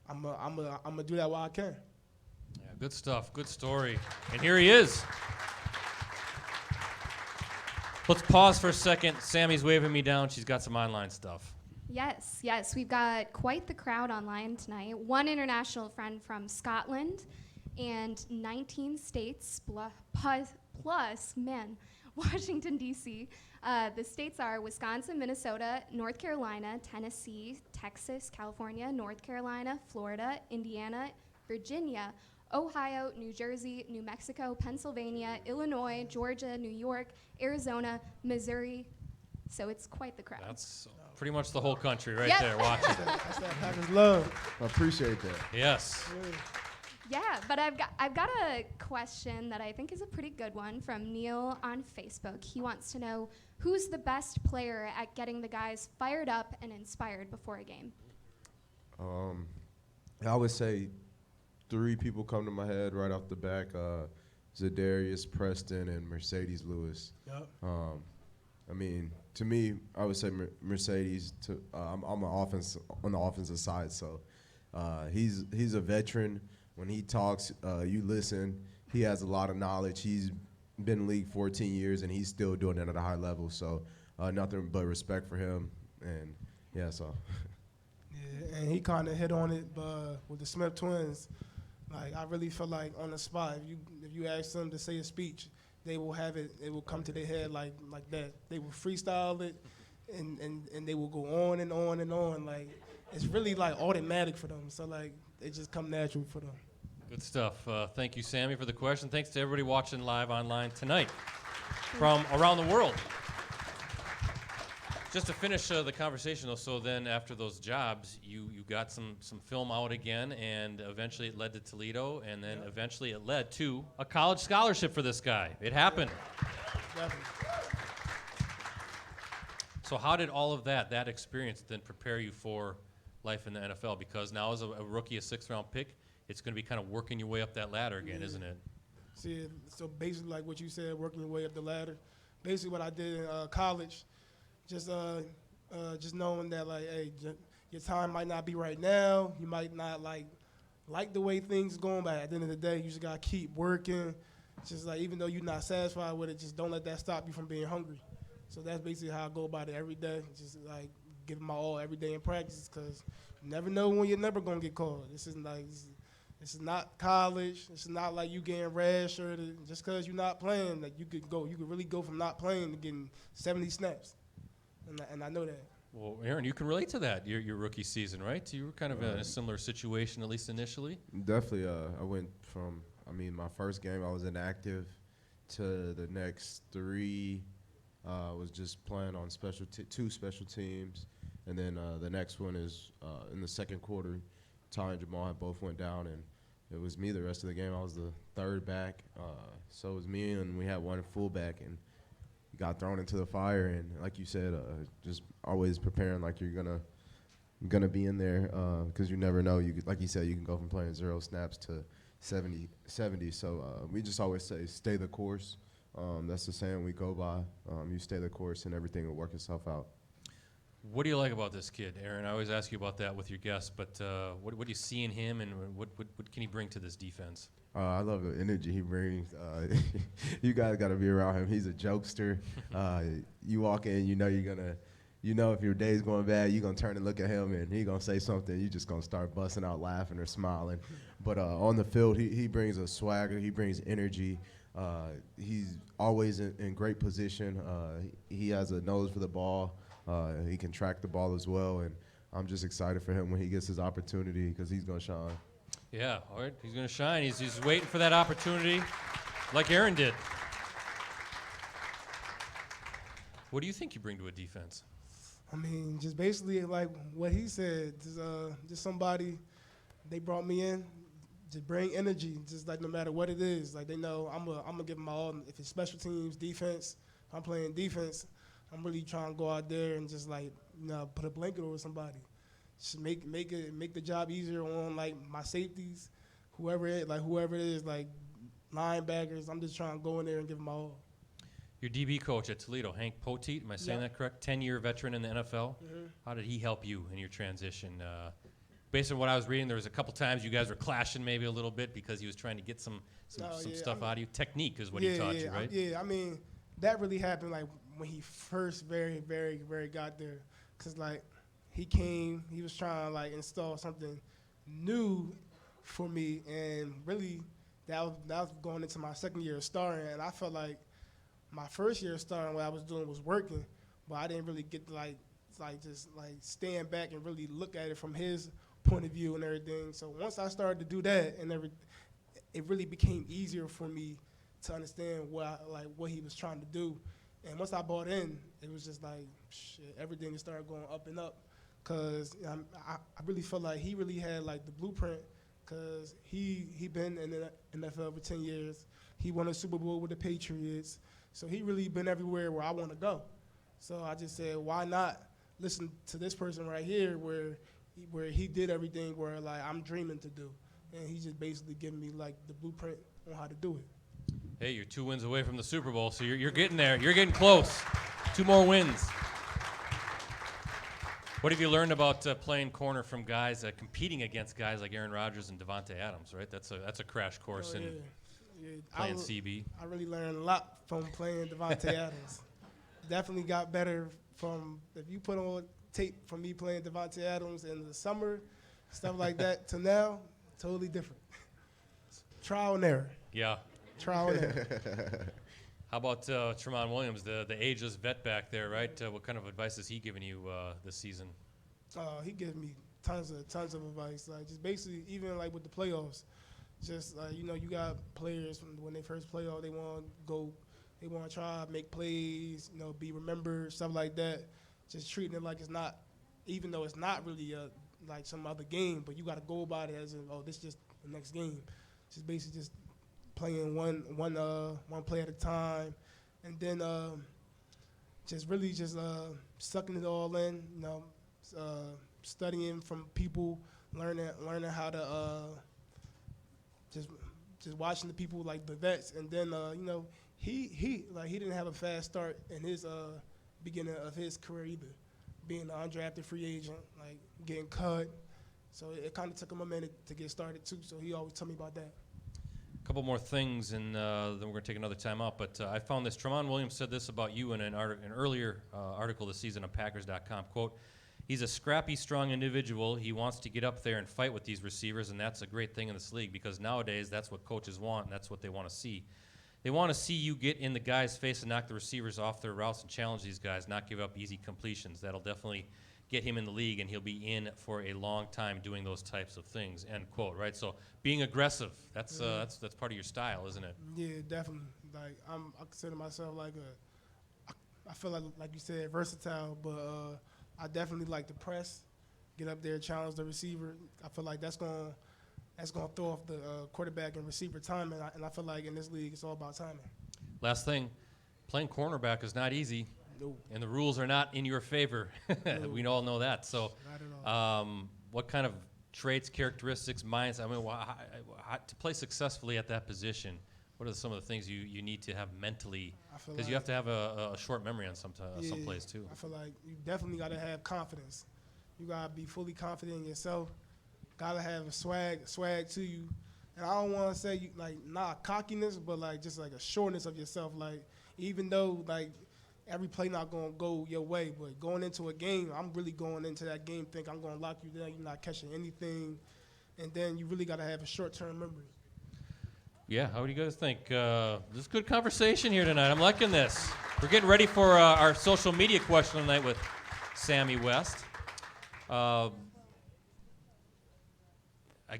I'm gonna do that while I can. Yeah, good stuff. Good story. And here he is. Let's pause for a second. Sammy's waving me down. She's got some online stuff. Yes, we've got quite the crowd online tonight. One international friend from Scotland and 19 states plus Washington, D.C. The states are Wisconsin, Minnesota, North Carolina, Tennessee, Texas, California, North Carolina, Florida, Indiana, Virginia, Ohio, New Jersey, New Mexico, Pennsylvania, Illinois, Georgia, New York, Arizona, Missouri. So it's quite the crowd. That's pretty much the whole country right Yep. there watching. That's that Packers love. I appreciate that. Yes. Yeah, but I've got a question that I think is a pretty good one from Neil on Facebook. He wants to know who's the best player at getting the guys fired up and inspired before a game. I would say 3 people come to my head right off the back: Zadarius, Preston, and Mercedes Lewis. Yep. I mean, to me, I would say Mercedes. I'm on the offensive side, so he's a veteran. When he talks, you listen. He has a lot of knowledge. He's been in the league 14 years, and he's still doing it at a high level. So nothing but respect for him. And yeah, so. Yeah, and he kind of hit on it with the Smith twins. Like I really feel like on the spot, if you ask them to say a speech, they will have it. It will come to their head like that. They will freestyle it, and they will go on and on and on. Like it's really like automatic for them. So like it just come natural for them. Good stuff. Thank you, Sammy, for the question. Thanks to everybody watching live online tonight from around the world. Just to finish the conversation, though, so then after those jobs, you got some film out again, and eventually it led to Toledo, and then eventually it led to a college scholarship for this guy. It happened. Definitely. So how did all of that experience then prepare you for life in the NFL? Because now as a rookie, a 6th-round pick, it's going to be kind of working your way up that ladder again, isn't it? See, so basically like what you said, working your way up the ladder. Basically what I did in college, just knowing that like, hey, your time might not be right now. You might not like the way things going, but at the end of the day, you just gotta keep working. Just like even though you're not satisfied with it, just don't let that stop you from being hungry. So that's basically how I go about it every day. Just like giving my all every day in practice, because you never know when you're never gonna get called. This is not college. It's not like you getting redshirted just because you're not playing. Like you could really go from not playing to getting 70 snaps. And I know that. Well, Aaron, you can relate to that, your rookie season, right? You were kind of in a similar situation, at least initially. Definitely. I went from, my first game I was inactive to the next 3 Was just playing on two special teams, and then the next one is in the second quarter. Ty and Jamal had both went down, and it was me the rest of the game. I was the third back, so it was me, and we had one fullback, and got thrown into the fire. And like you said, just always preparing like you're gonna be in there, because you never know. Like you said, you can go from playing 0 snaps to 70. So we just always say, stay the course. That's the saying we go by. You stay the course, and everything will work itself out. What do you like about this kid, Aaron? I always ask you about that with your guests, but what do you see in him, and what can he bring to this defense? I love the energy he brings. You guys got to be around him. He's a jokester. You walk in, if your day's going bad, you're going to turn and look at him, and he's going to say something. You're just going to start busting out laughing or smiling. But on the field, he brings a swagger. He brings energy. He's always in great position. He has a nose for the ball. He can track the ball as well, and I'm just excited for him when he gets his opportunity, because he's going to shine. Yeah, all right, he's going to shine. He's just waiting for that opportunity like Aaron did. What do you think you bring to a defense? I mean, just basically like what he said. Just somebody, they brought me in to bring energy, just like no matter what it is. Like they know I'm gonna give them my all. If it's special teams, defense, if I'm playing defense, I'm really trying to go out there and just like, put a blanket over somebody. Just make the job easier on like my safeties, whoever it is, like linebackers. I'm just trying to go in there and give them my all. Your DB coach at Toledo, Hank Poteet, am I saying that correct? 10-year veteran in the NFL. Mm-hmm. How did he help you in your transition? Based on what I was reading, there was a couple times you guys were clashing maybe a little bit because he was trying to get some stuff out of you. Technique is what he taught you, right? I mean, that really happened like when he first very, very, very got there. Because like he came, he was trying to like install something new for me. And really, that was going into my second year of starting. And I felt like my first year of starting, what I was doing was working, but I didn't really get to just stand back and really look at it from his point of view and everything. So once I started to do that, and it really became easier for me to understand what he was trying to do. And once I bought in, it was just like everything just started going up and up. Cause I really felt like he really had like the blueprint. Cause he been in the NFL for 10 years. He won a Super Bowl with the Patriots. So he really been everywhere where I want to go. So I just said, why not listen to this person right here where he did everything where like I'm dreaming to do. And he just basically giving me like the blueprint on how to do it. Hey, you're 2 wins away from the Super Bowl, so you're getting there. You're getting close. 2 more wins. What have you learned about playing corner from guys, competing against guys like Aaron Rodgers and Devontae Adams, right? That's a crash course in playing CB. I really learned a lot from playing Devontae Adams. Definitely got better from, if you put on tape from me playing Devontae Adams in the summer, stuff like that, to now, totally different. Trial and error. Yeah. Trial and error. How about Tramon Williams, the ageless vet back there, right? What kind of advice has he given you this season? He gives me tons of advice. Like just basically, even like with the playoffs, just you got players when they first play off, they want to try to make plays, be remembered, stuff like that. Just treating it like it's not, even though it's not really like some other game, but you got to go about it as in, this is just the next game. Just basically just playing one play at a time, and then just really sucking it all in. Studying from people, learning how to just watching the people like the vets, and then he didn't have a fast start in his beginning of his career either, being an undrafted free agent, like getting cut. So it kind of took him a minute to get started too. So he always told me about that. Couple more things, and then we're going to take another time out. But I found this. Tramon Williams said this about you in an earlier article this season on Packers.com. Quote, he's a scrappy, strong individual. He wants to get up there and fight with these receivers, and that's a great thing in this league because nowadays that's what coaches want, and that's what they want to see. They want to see you get in the guy's face and knock the receivers off their routes and challenge these guys, not give up easy completions. That'll definitely get him in the league, and he'll be in for a long time doing those types of things, end quote, right? So being aggressive, that's part of your style, isn't it? Yeah, definitely. Like I consider myself like I feel like you said, versatile, but I definitely like to press, get up there, challenge the receiver. I feel like that's gonna throw off the quarterback and receiver timing, and I feel like in this league it's all about timing. Last thing, playing cornerback is not easy, No. and the rules are not in your favor. No. We all know that. So, Not at all. what kind of traits, characteristics, minds? I mean, to play successfully at that position, what are some of the things you need to have mentally? I feel Because you have to have a short memory on some plays too. I feel like you definitely got to have confidence. You got to be fully confident in yourself. Got to have a swag to you. And I don't want to say not cockiness, but just a sureness of yourself. Like, even though every play not going to go your way, but going into a game, I'm really going into that game think I'm going to lock you down. You're not catching anything. And then you really got to have a short-term memory. Yeah, how do you guys think? This is good conversation here tonight. I'm liking this. We're getting ready for our social media question tonight with Sammy West. I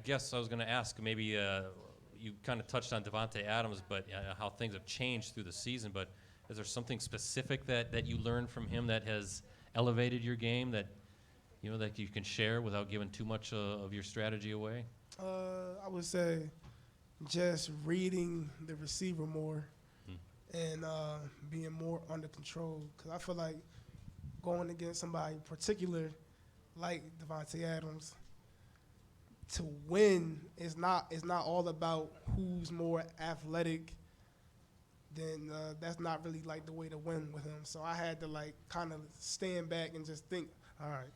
guess I was going to ask, maybe you kind of touched on Devontae Adams, but how things have changed through the season. But is there something specific that you learned from him that has elevated your game that that you can share without giving too much of your strategy away? I would say just reading the receiver more and being more under control. Because I feel like going against somebody particular like Devontae Adams, to win is not all about who's more athletic. Then that's not really the way to win with him. So I had to kind of stand back and just think, all right,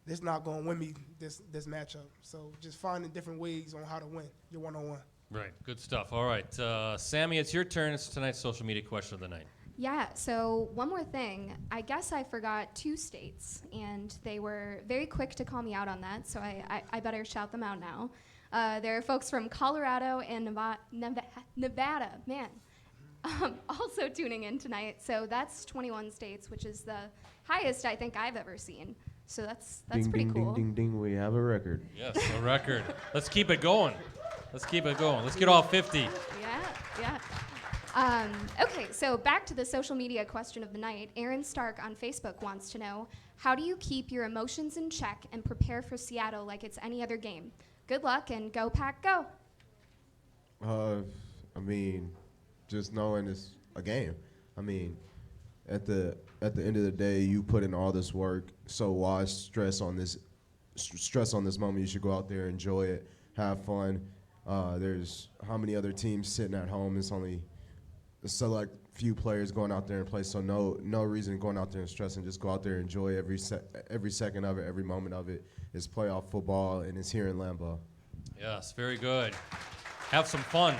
this not going to win me this matchup. So just finding different ways on how to win your one-on-one. Right, good stuff. All right, Sammy, it's your turn. It's tonight's social media question of the night. Yeah, so one more thing. I guess I forgot 2 states, and they were very quick to call me out on that, so I better shout them out now. There are folks from Colorado and Nevada, man, also tuning in tonight. So that's 21 states, which is the highest I think I've ever seen. So that's ding, pretty ding, cool. Ding, ding, ding, we have a record. Yes, a record. Let's keep it going. Let's get all 50. Yeah. Okay, so back to the social media question of the night. Aaron Stark on Facebook wants to know, how do you keep your emotions in check and prepare for Seattle like it's any other game? Good luck and go Pack, go. I mean, just knowing it's a game. I mean, at the end of the day, you put in all this work, so why stress on this moment? You should go out there, enjoy it, have fun. There's how many other teams sitting at home? It's only a select few players going out there and play, so no reason going out there and stressing. Just go out there, enjoy every second of it, every moment of it. It's playoff football, and it's here in Lambeau. Yes, very good. Have some fun.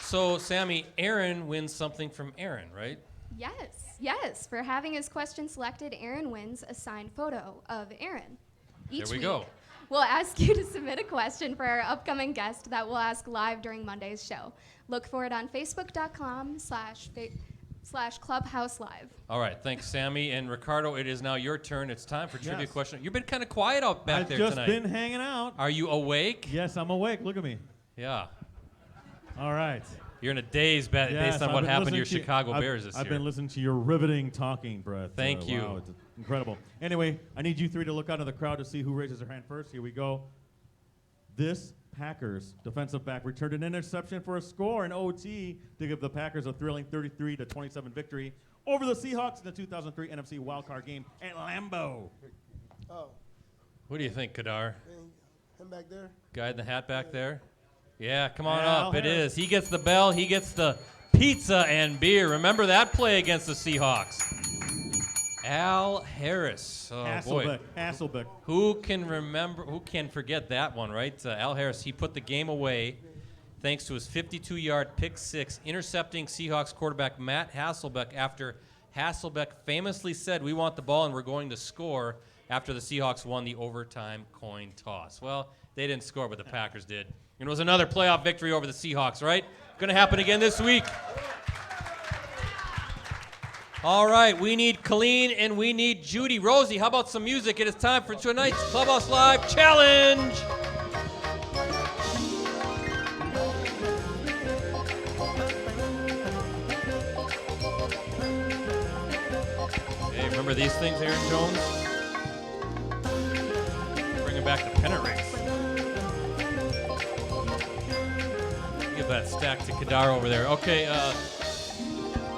So, Sammy, Aaron wins something from Aaron, right? Yes. For having his question selected, Aaron wins a signed photo of Aaron. Each There we week, go. we'll ask you to submit a question for our upcoming guest that we'll ask live during Monday's show. Look for it on facebook.com/Clubhouse Live. All right, thanks, Sammy. And Ricardo, it is now your turn. It's time for trivia Yes. question. You've been kind of quiet out back I've there just tonight. been hanging out. Are you awake? Yes, I'm awake. Look at me. Yeah. All right. You're in a daze based on I've what been happened to your listening Chicago Bears this I've year. been listening to your riveting talking, Brett. Thank you. Wow, it's incredible. Anyway, I need you 3 to look out of the crowd to see who raises their hand first. Here we go. This Packers defensive back returned an interception for a score in OT to give the Packers a thrilling 33-27 victory over the Seahawks in the 2003 NFC wildcard game at Lambeau. Oh, What do you think, Kedar? him back there? Guy in the hat back there? Yeah, come on Al up. It Harris. is. He gets the bell. He gets the pizza and beer. Remember that play against the Seahawks? Al Harris. Oh, boy. Hasselbeck. Who can forget that one, right? Al Harris, he put the game away thanks to his 52-yard pick six, intercepting Seahawks quarterback Matt Hasselbeck after Hasselbeck famously said, "We want the ball and we're going to score," after the Seahawks won the overtime coin toss. Well, they didn't score, but the Packers did. And it was another playoff victory over the Seahawks, right? Going to happen again this week. All right, we need Colleen and we need Judy. Rosie, how about some music? It is time for tonight's Clubhouse Live Challenge. Remember these things, Aaron Jones? Bringing back the pennant race. Give that stack to Kedar over there. Okay,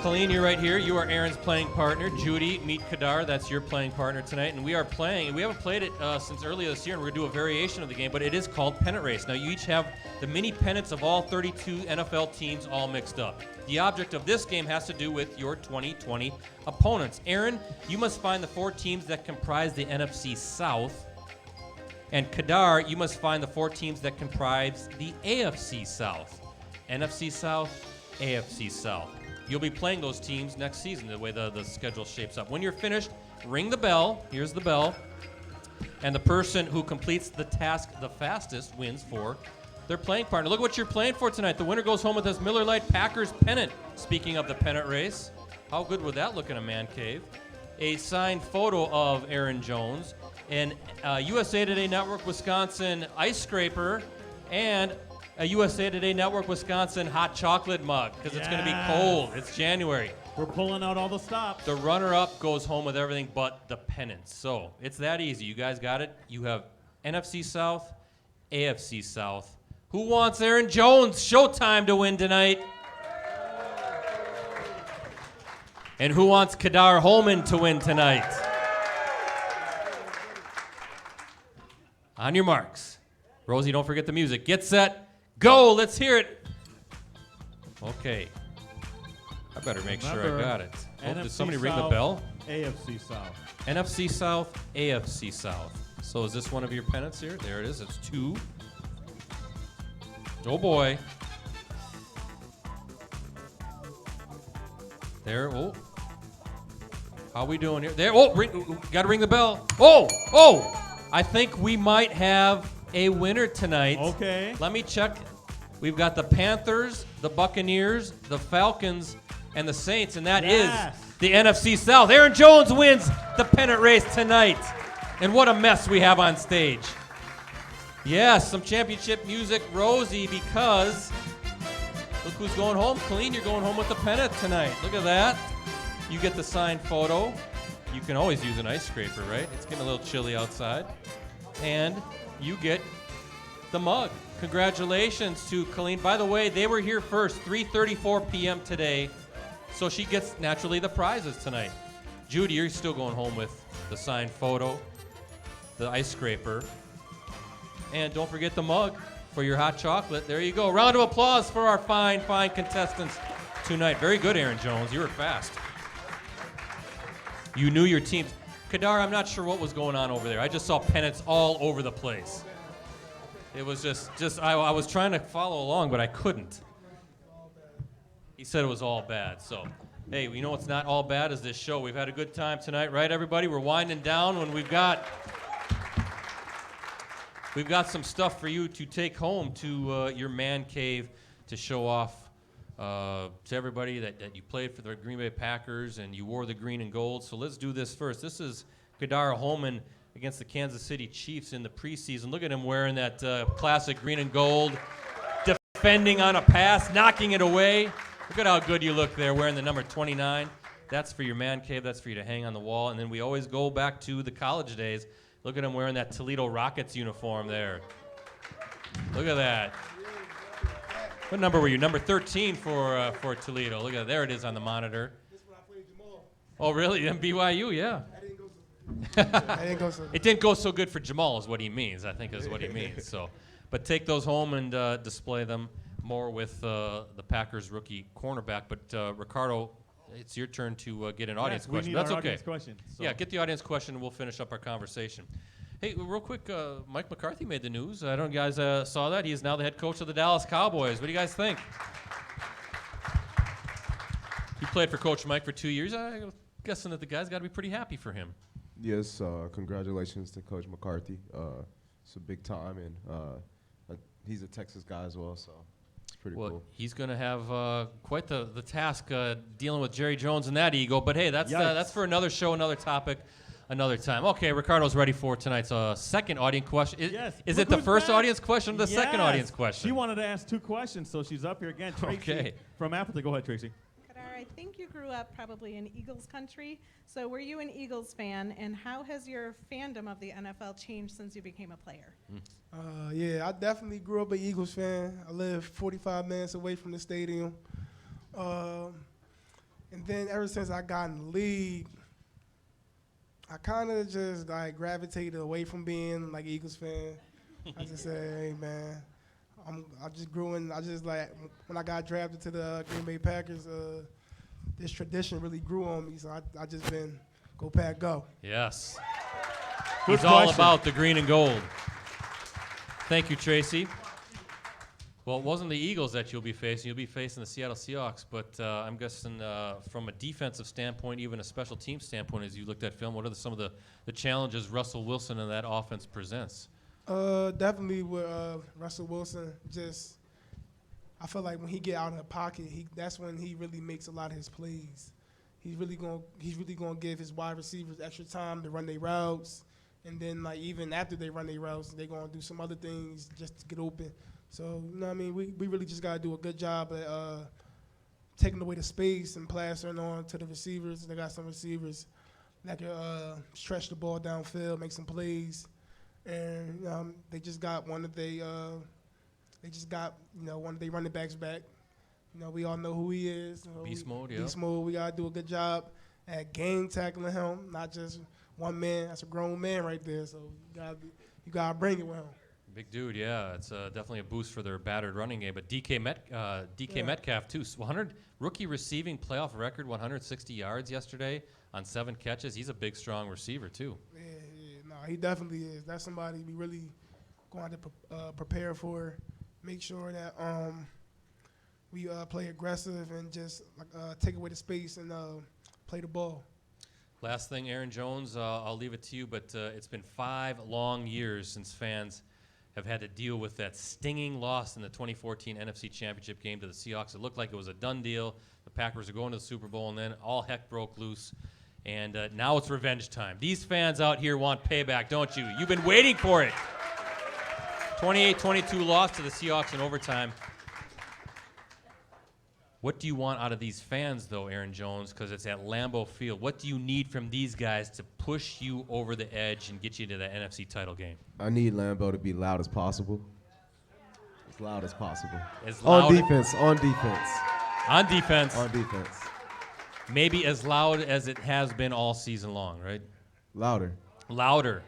Colleen, you're right here. You are Aaron's playing partner. Judy, meet Kedar. That's your playing partner tonight. And we are playing, we haven't played it since earlier this year, and we're going to do a variation of the game, but it is called Pennant Race. Now, you each have the mini pennants of all 32 NFL teams all mixed up. The object of this game has to do with your 2020 opponents. Aaron, you must find the 4 teams that comprise the NFC South. And Kedar, you must find the 4 teams that comprise the AFC South. NFC South, AFC South. You'll be playing those teams next season, the way the schedule shapes up. When you're finished, ring the bell. Here's the bell. And the person who completes the task the fastest wins for their playing partner. Look what you're playing for tonight. The winner goes home with this Miller Lite Packers pennant. Speaking of the pennant race, how good would that look in a man cave? A signed photo of Aaron Jones, an USA Today Network Wisconsin ice scraper, and a USA Today Network Wisconsin hot chocolate mug, because it's going to be cold. It's January. We're pulling out all the stops. The runner-up goes home with everything but the pennants. So it's that easy. You guys got it. You have NFC South, AFC South. Who wants Aaron Jones Showtime to win tonight? And who wants Kedar Holman to win tonight? On your marks. Rosie, don't forget the music. Get set. Go, let's hear it. Okay. I better make sure I got it. Oh, did somebody ring the bell? AFC South. NFC South, AFC South. So is this one of your pennants here? There it is. It's 2. Oh boy. There. Oh. How we doing here? There. Oh, gotta ring the bell. Oh. I think we might have a winner tonight. Okay. Let me check. We've got the Panthers, the Buccaneers, the Falcons, and the Saints, and that is the NFC South. Aaron Jones wins the pennant race tonight. And what a mess we have on stage. Yes, some championship music, Rosie, because look who's going home. Colleen, you're going home with the pennant tonight. Look at that. You get the signed photo. You can always use an ice scraper, right? It's getting a little chilly outside. And you get the mug. Congratulations to Colleen. By the way, they were here first, 3:34 p.m. today, so she gets naturally the prizes tonight. Judy, you're still going home with the signed photo, the ice scraper, and don't forget the mug for your hot chocolate. There you go. Round of applause for our fine contestants tonight. Very good, Aaron Jones. You were fast. You knew your teams. Kedar, I'm not sure what was going on over there. I just saw pennants all over the place. It was just I was trying to follow along, but I couldn't. He said it was all bad. So, hey, you know what's not all bad is this show. We've had a good time tonight, right, everybody? We're winding down when we've got some stuff for you to take home to your man cave to show off to everybody that you played for the Green Bay Packers and you wore the green and gold. So let's do this first. This is Kedar Holman against the Kansas City Chiefs in the preseason. Look at him wearing that classic green and gold, defending on a pass, knocking it away. Look at how good you look there wearing the number 29. That's for your man cave. That's for you to hang on the wall. And then we always go back to the college days. Look at him wearing that Toledo Rockets uniform there. Look at that. What number were you? Number 13 for Toledo. Look at that. There it is on the monitor. This is when I played Jamal. Oh, really? Then BYU, yeah. It didn't go so good for Jamal is what he means, I think is what he means. So, but take those home and display them more with the Packers rookie cornerback. But Ricardo, it's your turn to get an audience question. That's okay. Audience question, so. Yeah, get the audience question and we'll finish up our conversation. Hey, real quick, Mike McCarthy made the news. I don't know if you guys saw that. He is now the head coach of the Dallas Cowboys. What do you guys think? You played for Coach Mike for 2 years. I'm guessing that the guy's got to be pretty happy for him. Yes, congratulations to Coach McCarthy. It's a big time, and he's a Texas guy as well, so it's pretty cool. He's going to have quite the task dealing with Jerry Jones and that ego. But, hey, that's for another show, another topic, another time. Okay, Ricardo's ready for tonight's second audience question. Is it the first audience question or the second audience question? She wanted to ask 2 questions, so she's up here again. Tracy Okay. from Appleton. Go ahead, Tracy. Kedar, I think you grew up probably in Eagles country. So were you an Eagles fan, and how has your fandom of the NFL changed since you became a player? Yeah, I definitely grew up an Eagles fan. I live 45 minutes away from the stadium. And then ever since I got in the league, I kind of just like gravitated away from being like an Eagles fan. I just said, hey man, I just grew in. I just like when I got drafted to the Green Bay Packers, this tradition really grew on me. So I just been go Pack go. Yes. Good He's all question. about the green and gold. Thank you, Tracy. Well, it wasn't the Eagles that you'll be facing. You'll be facing the Seattle Seahawks. But I'm guessing from a defensive standpoint, even a special team standpoint, as you looked at film, what are some of the challenges Russell Wilson and that offense presents? Definitely with Russell Wilson. Just I feel like when he get out of the pocket, that's when he really makes a lot of his plays. He's really gonna give his wide receivers extra time to run their routes, and then like even after they run their routes, they're gonna do some other things just to get open. So you know what I mean, we really just gotta do a good job at taking away the space and plastering on to the receivers. They got some receivers that can stretch the ball downfield, make some plays, and they just got one of their running backs back. You know, we all know who he is. Beast mode, yeah. Beast mode. We gotta do a good job at game tackling him, not just one man. That's a grown man right there. So you gotta bring it with him. Big dude, yeah. It's definitely a boost for their battered running game. But DK Metcalf, too. 100 rookie receiving playoff record, 160 yards yesterday on 7 catches. He's a big, strong receiver, too. Yeah, no, he definitely is. That's somebody we really going to prepare for. Make sure that we play aggressive and just take away the space and play the ball. Last thing, Aaron Jones, I'll leave it to you, but it's been 5 long years since fans have had to deal with that stinging loss in the 2014 NFC Championship game to the Seahawks. It looked like it was a done deal. The Packers are going to the Super Bowl, and then all heck broke loose. And now it's revenge time. These fans out here want payback, don't you? You've been waiting for it. 28-22 loss to the Seahawks in overtime. What do you want out of these fans, though, Aaron Jones, because it's at Lambeau Field? What do you need from these guys to push you over the edge and get you to the NFC title game? I need Lambeau to be loud as possible. As loud as possible. On defense. On defense. On defense. Maybe as loud as it has been all season long, right? Louder. Louder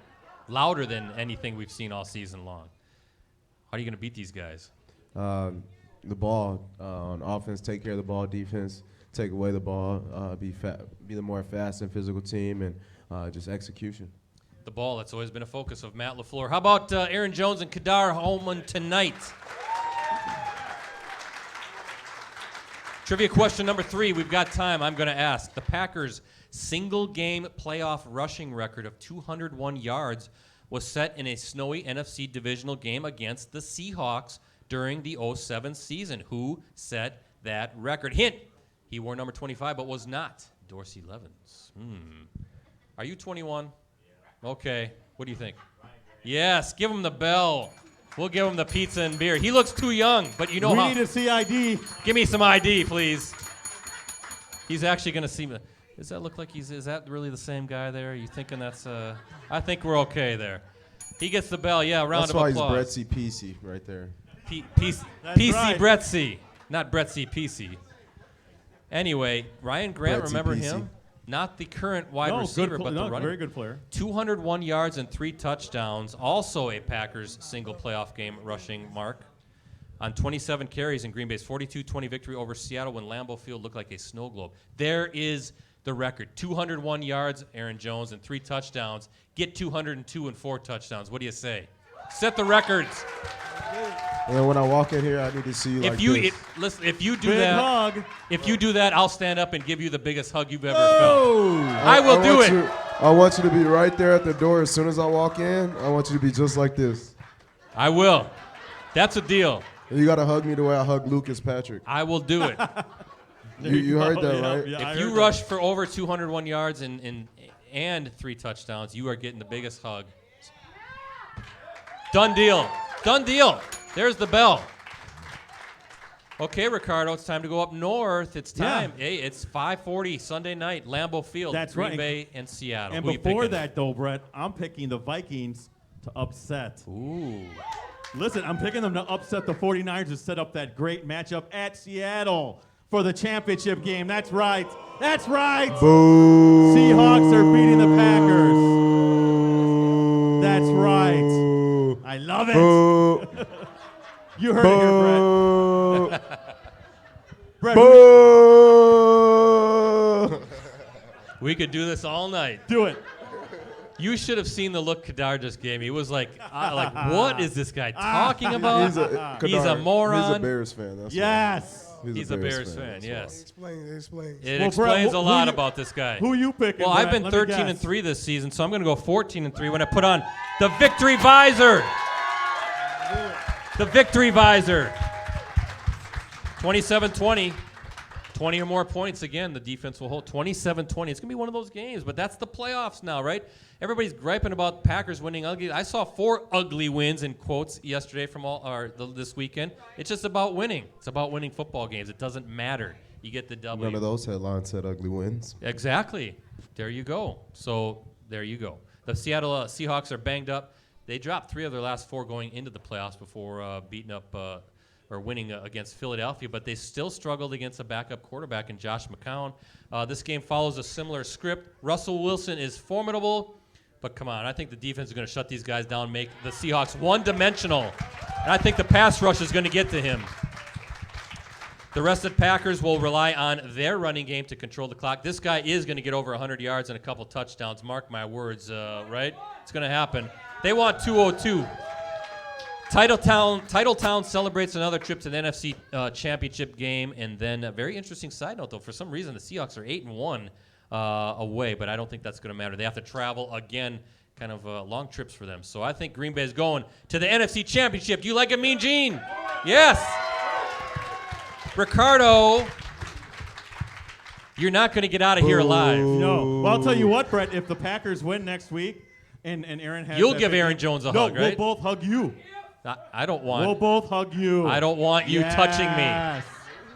than anything we've seen all season long. How are you going to beat these guys? The ball on offense, take care of the ball. Defense, take away the ball. Be the more fast and physical team, and just execution. The ball, that's always been a focus of Matt LaFleur. How about Aaron Jones and Kedar Holman tonight? Trivia question number 3. We've got time. I'm going to ask. The Packers' single-game playoff rushing record of 201 yards was set in a snowy NFC divisional game against the Seahawks during the 2007 season. Who set that record? Hint, he wore number 25 but was not Dorsey Levens. Are you 21? Okay. What do you think? Yes, give him the bell. We'll give him the pizza and beer. He looks too young, but you know We how. need to see ID. Give me some ID, please. He's actually going to see me. Does that look like is that really the same guy there? Are you thinking that's I think we're okay there. He gets the bell. Yeah, round That's of why applause. he's Bretsy PC right there. PC right. Bretsy, not Bretsy PC. Anyway, Ryan Grant, Bretsy remember PC. him? Not the current wide No, receiver, good, but the running. very good player. 201 yards and 3 touchdowns, also a Packers single playoff game rushing mark. On 27 carries in Green Bay's 42-20 victory over Seattle when Lambeau Field looked like a snow globe. There is the record. 201 yards, Aaron Jones, and 3 touchdowns. Get 202 and 4 touchdowns. What do you say? Set the records. And then when I walk in here, I need to see you this. Listen, if you do Big that, hug. if you do that, I'll stand up and give you the biggest hug you've ever Oh! felt. I will do want it. I want you to be right there at the door as soon as I walk in. I want you to be just like this. I will. That's a deal. You got to hug me the way I hug Lucas Patrick. I will do it. You heard that, right? Yeah, I If you heard rush for over 201 yards and 3 touchdowns, you are getting the biggest hug. Done deal. Done deal. There's the bell. Okay, Ricardo, it's time to go up north. It's time. Hey, it's 5:40 Sunday night, Lambeau Field. That's Green right. Bay and Seattle. And Who you before picking? that, though, Brett, I'm picking the Vikings to upset. Ooh. Listen, I'm picking them to upset the 49ers to set up that great matchup at Seattle for the championship game. That's right. That's right. Boo. Seahawks are beating the Packers. That's right. I love it. Boo. You heard it here, Brett. Brett, Boo. We could do this all night. do it. You should have seen the look Kedar just gave me. It was like what is this guy talking about? He's a moron. He's a Bears fan. That's Yes. why. He's a Bears fan, that's yes. Explain. It Well, explains Brett, a who lot you- about this guy. Who you picking, Well, Brett? I've been Let me 13-3 this season, so I'm going to go 14-3 when I put on the victory visor. The victory visor. 27-20. 20 or more points. Again, the defense will hold 27-20. It's going to be one of those games, but that's the playoffs now, right? Everybody's griping about Packers winning ugly. I saw 4 ugly wins in quotes yesterday from this weekend. It's just about winning. It's about winning football games. It doesn't matter. You get the W. None of those headlines said ugly wins. Exactly. There you go. So there you go. The Seattle Seahawks are banged up. They dropped 3 of their last 4 going into the playoffs before beating up or winning against Philadelphia, but they still struggled against a backup quarterback in Josh McCown. This game follows a similar script. Russell Wilson is formidable, but come on, I think the defense is going to shut these guys down, make the Seahawks one-dimensional, and I think the pass rush is going to get to him. The rested Packers will rely on their running game to control the clock. This guy is going to get over 100 yards and a couple touchdowns. Mark my words, right? It's going to happen. They want 202. Titletown celebrates another trip to the NFC Championship game, and then a very interesting side note, though. For some reason, the Seahawks are 8-1 away, but I don't think that's going to matter. They have to travel again, kind of long trips for them. So I think Green Bay is going to the NFC Championship. Do you like it, Mean Gene? Yes. Ricardo, you're not going to get out of here alive. No. Well, I'll tell you what, Brett. If the Packers win next week, and Aaron has You'll that give big Aaron game- Jones a no, hug, right? we'll both hug you. I don't want. We'll both hug you. I don't want you touching me. Yes.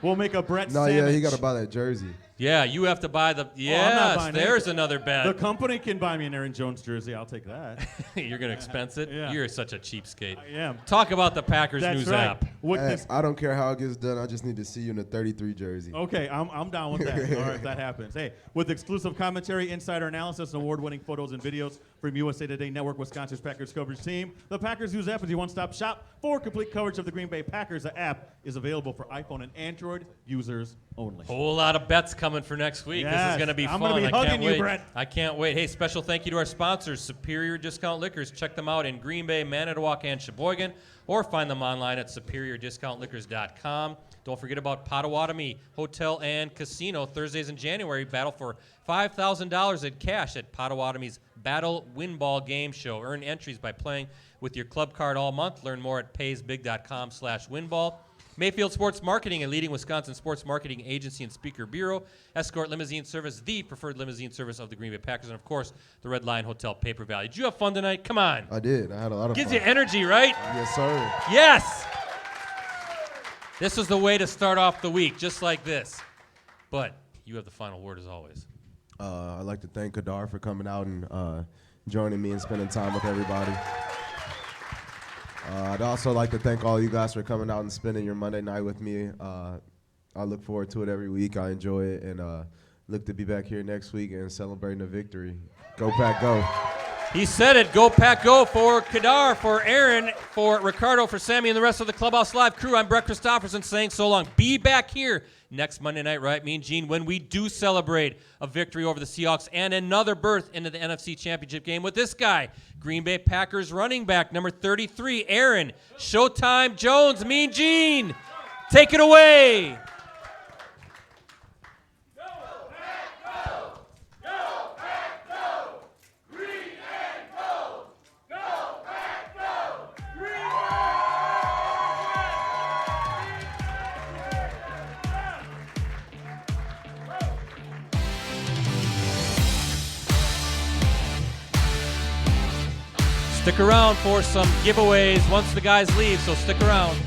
We'll make a Brett No, sandwich. yeah, he got to buy that jersey. Yeah, you have to buy the. not Yes, buying there's it. another The bet. company can buy me an Aaron Jones jersey. I'll take that. You're gonna expense it. Yeah. You're such a cheapskate. I am. Talk about the Packers That's news right. app. What Hey, this- I don't care how it gets done. I just need to see you in a 33 jersey. Okay, I'm down with that. All right, if that happens. Hey, with exclusive commentary, insider analysis, and award-winning photos and videos from USA Today Network, Wisconsin's Packers coverage team, the Packers News app is your one-stop shop for complete coverage of the Green Bay Packers. The app is available for iPhone and Android users only. Whole lot of bets coming for next week. This is Yes, gonna be I'm fun. gonna be I can't hugging you, wait. Brett. I can't wait. Hey, special thank you to our sponsors, Superior Discount Liquors. Check them out in Green Bay, Manitowoc, and Sheboygan, or find them online at superiordiscountliquors.com. Don't forget about Potawatomi Hotel and Casino. Thursdays in January, battle for $5,000 in cash at Potawatomi's Battle Win Ball Game Show. Earn entries by playing with your club card all month. Learn more at paysbig.com/winball. Mayfield Sports Marketing, a leading Wisconsin sports marketing agency and speaker bureau. Escort Limousine Service, the preferred limousine service of the Green Bay Packers. And, of course, the Red Lion Hotel Paper Valley. Did you have fun tonight? Come on. I did. I had a lot of Gives fun. you energy, right? Yes, sir. Yes. This is the way to start off the week, just like this. But you have the final word, as always. I'd like to thank Kedar for coming out and joining me and spending time with everybody. I'd also like to thank all you guys for coming out and spending your Monday night with me. I look forward to it every week. I enjoy it, and look to be back here next week and celebrating the victory. Go Pack, go. He said it. Go Pack, go for Kedar, for Aaron, for Ricardo, for Sammy, and the rest of the Clubhouse Live crew. I'm Brett Christopherson saying so long. Be back here next Monday night, right, me and Gene, when we do celebrate a victory over the Seahawks and another berth into the NFC Championship game with this guy, Green Bay Packers running back, number 33, Aaron Showtime Jones. Mean Gene, take it away. Stick around for some giveaways once the guys leave, so stick around.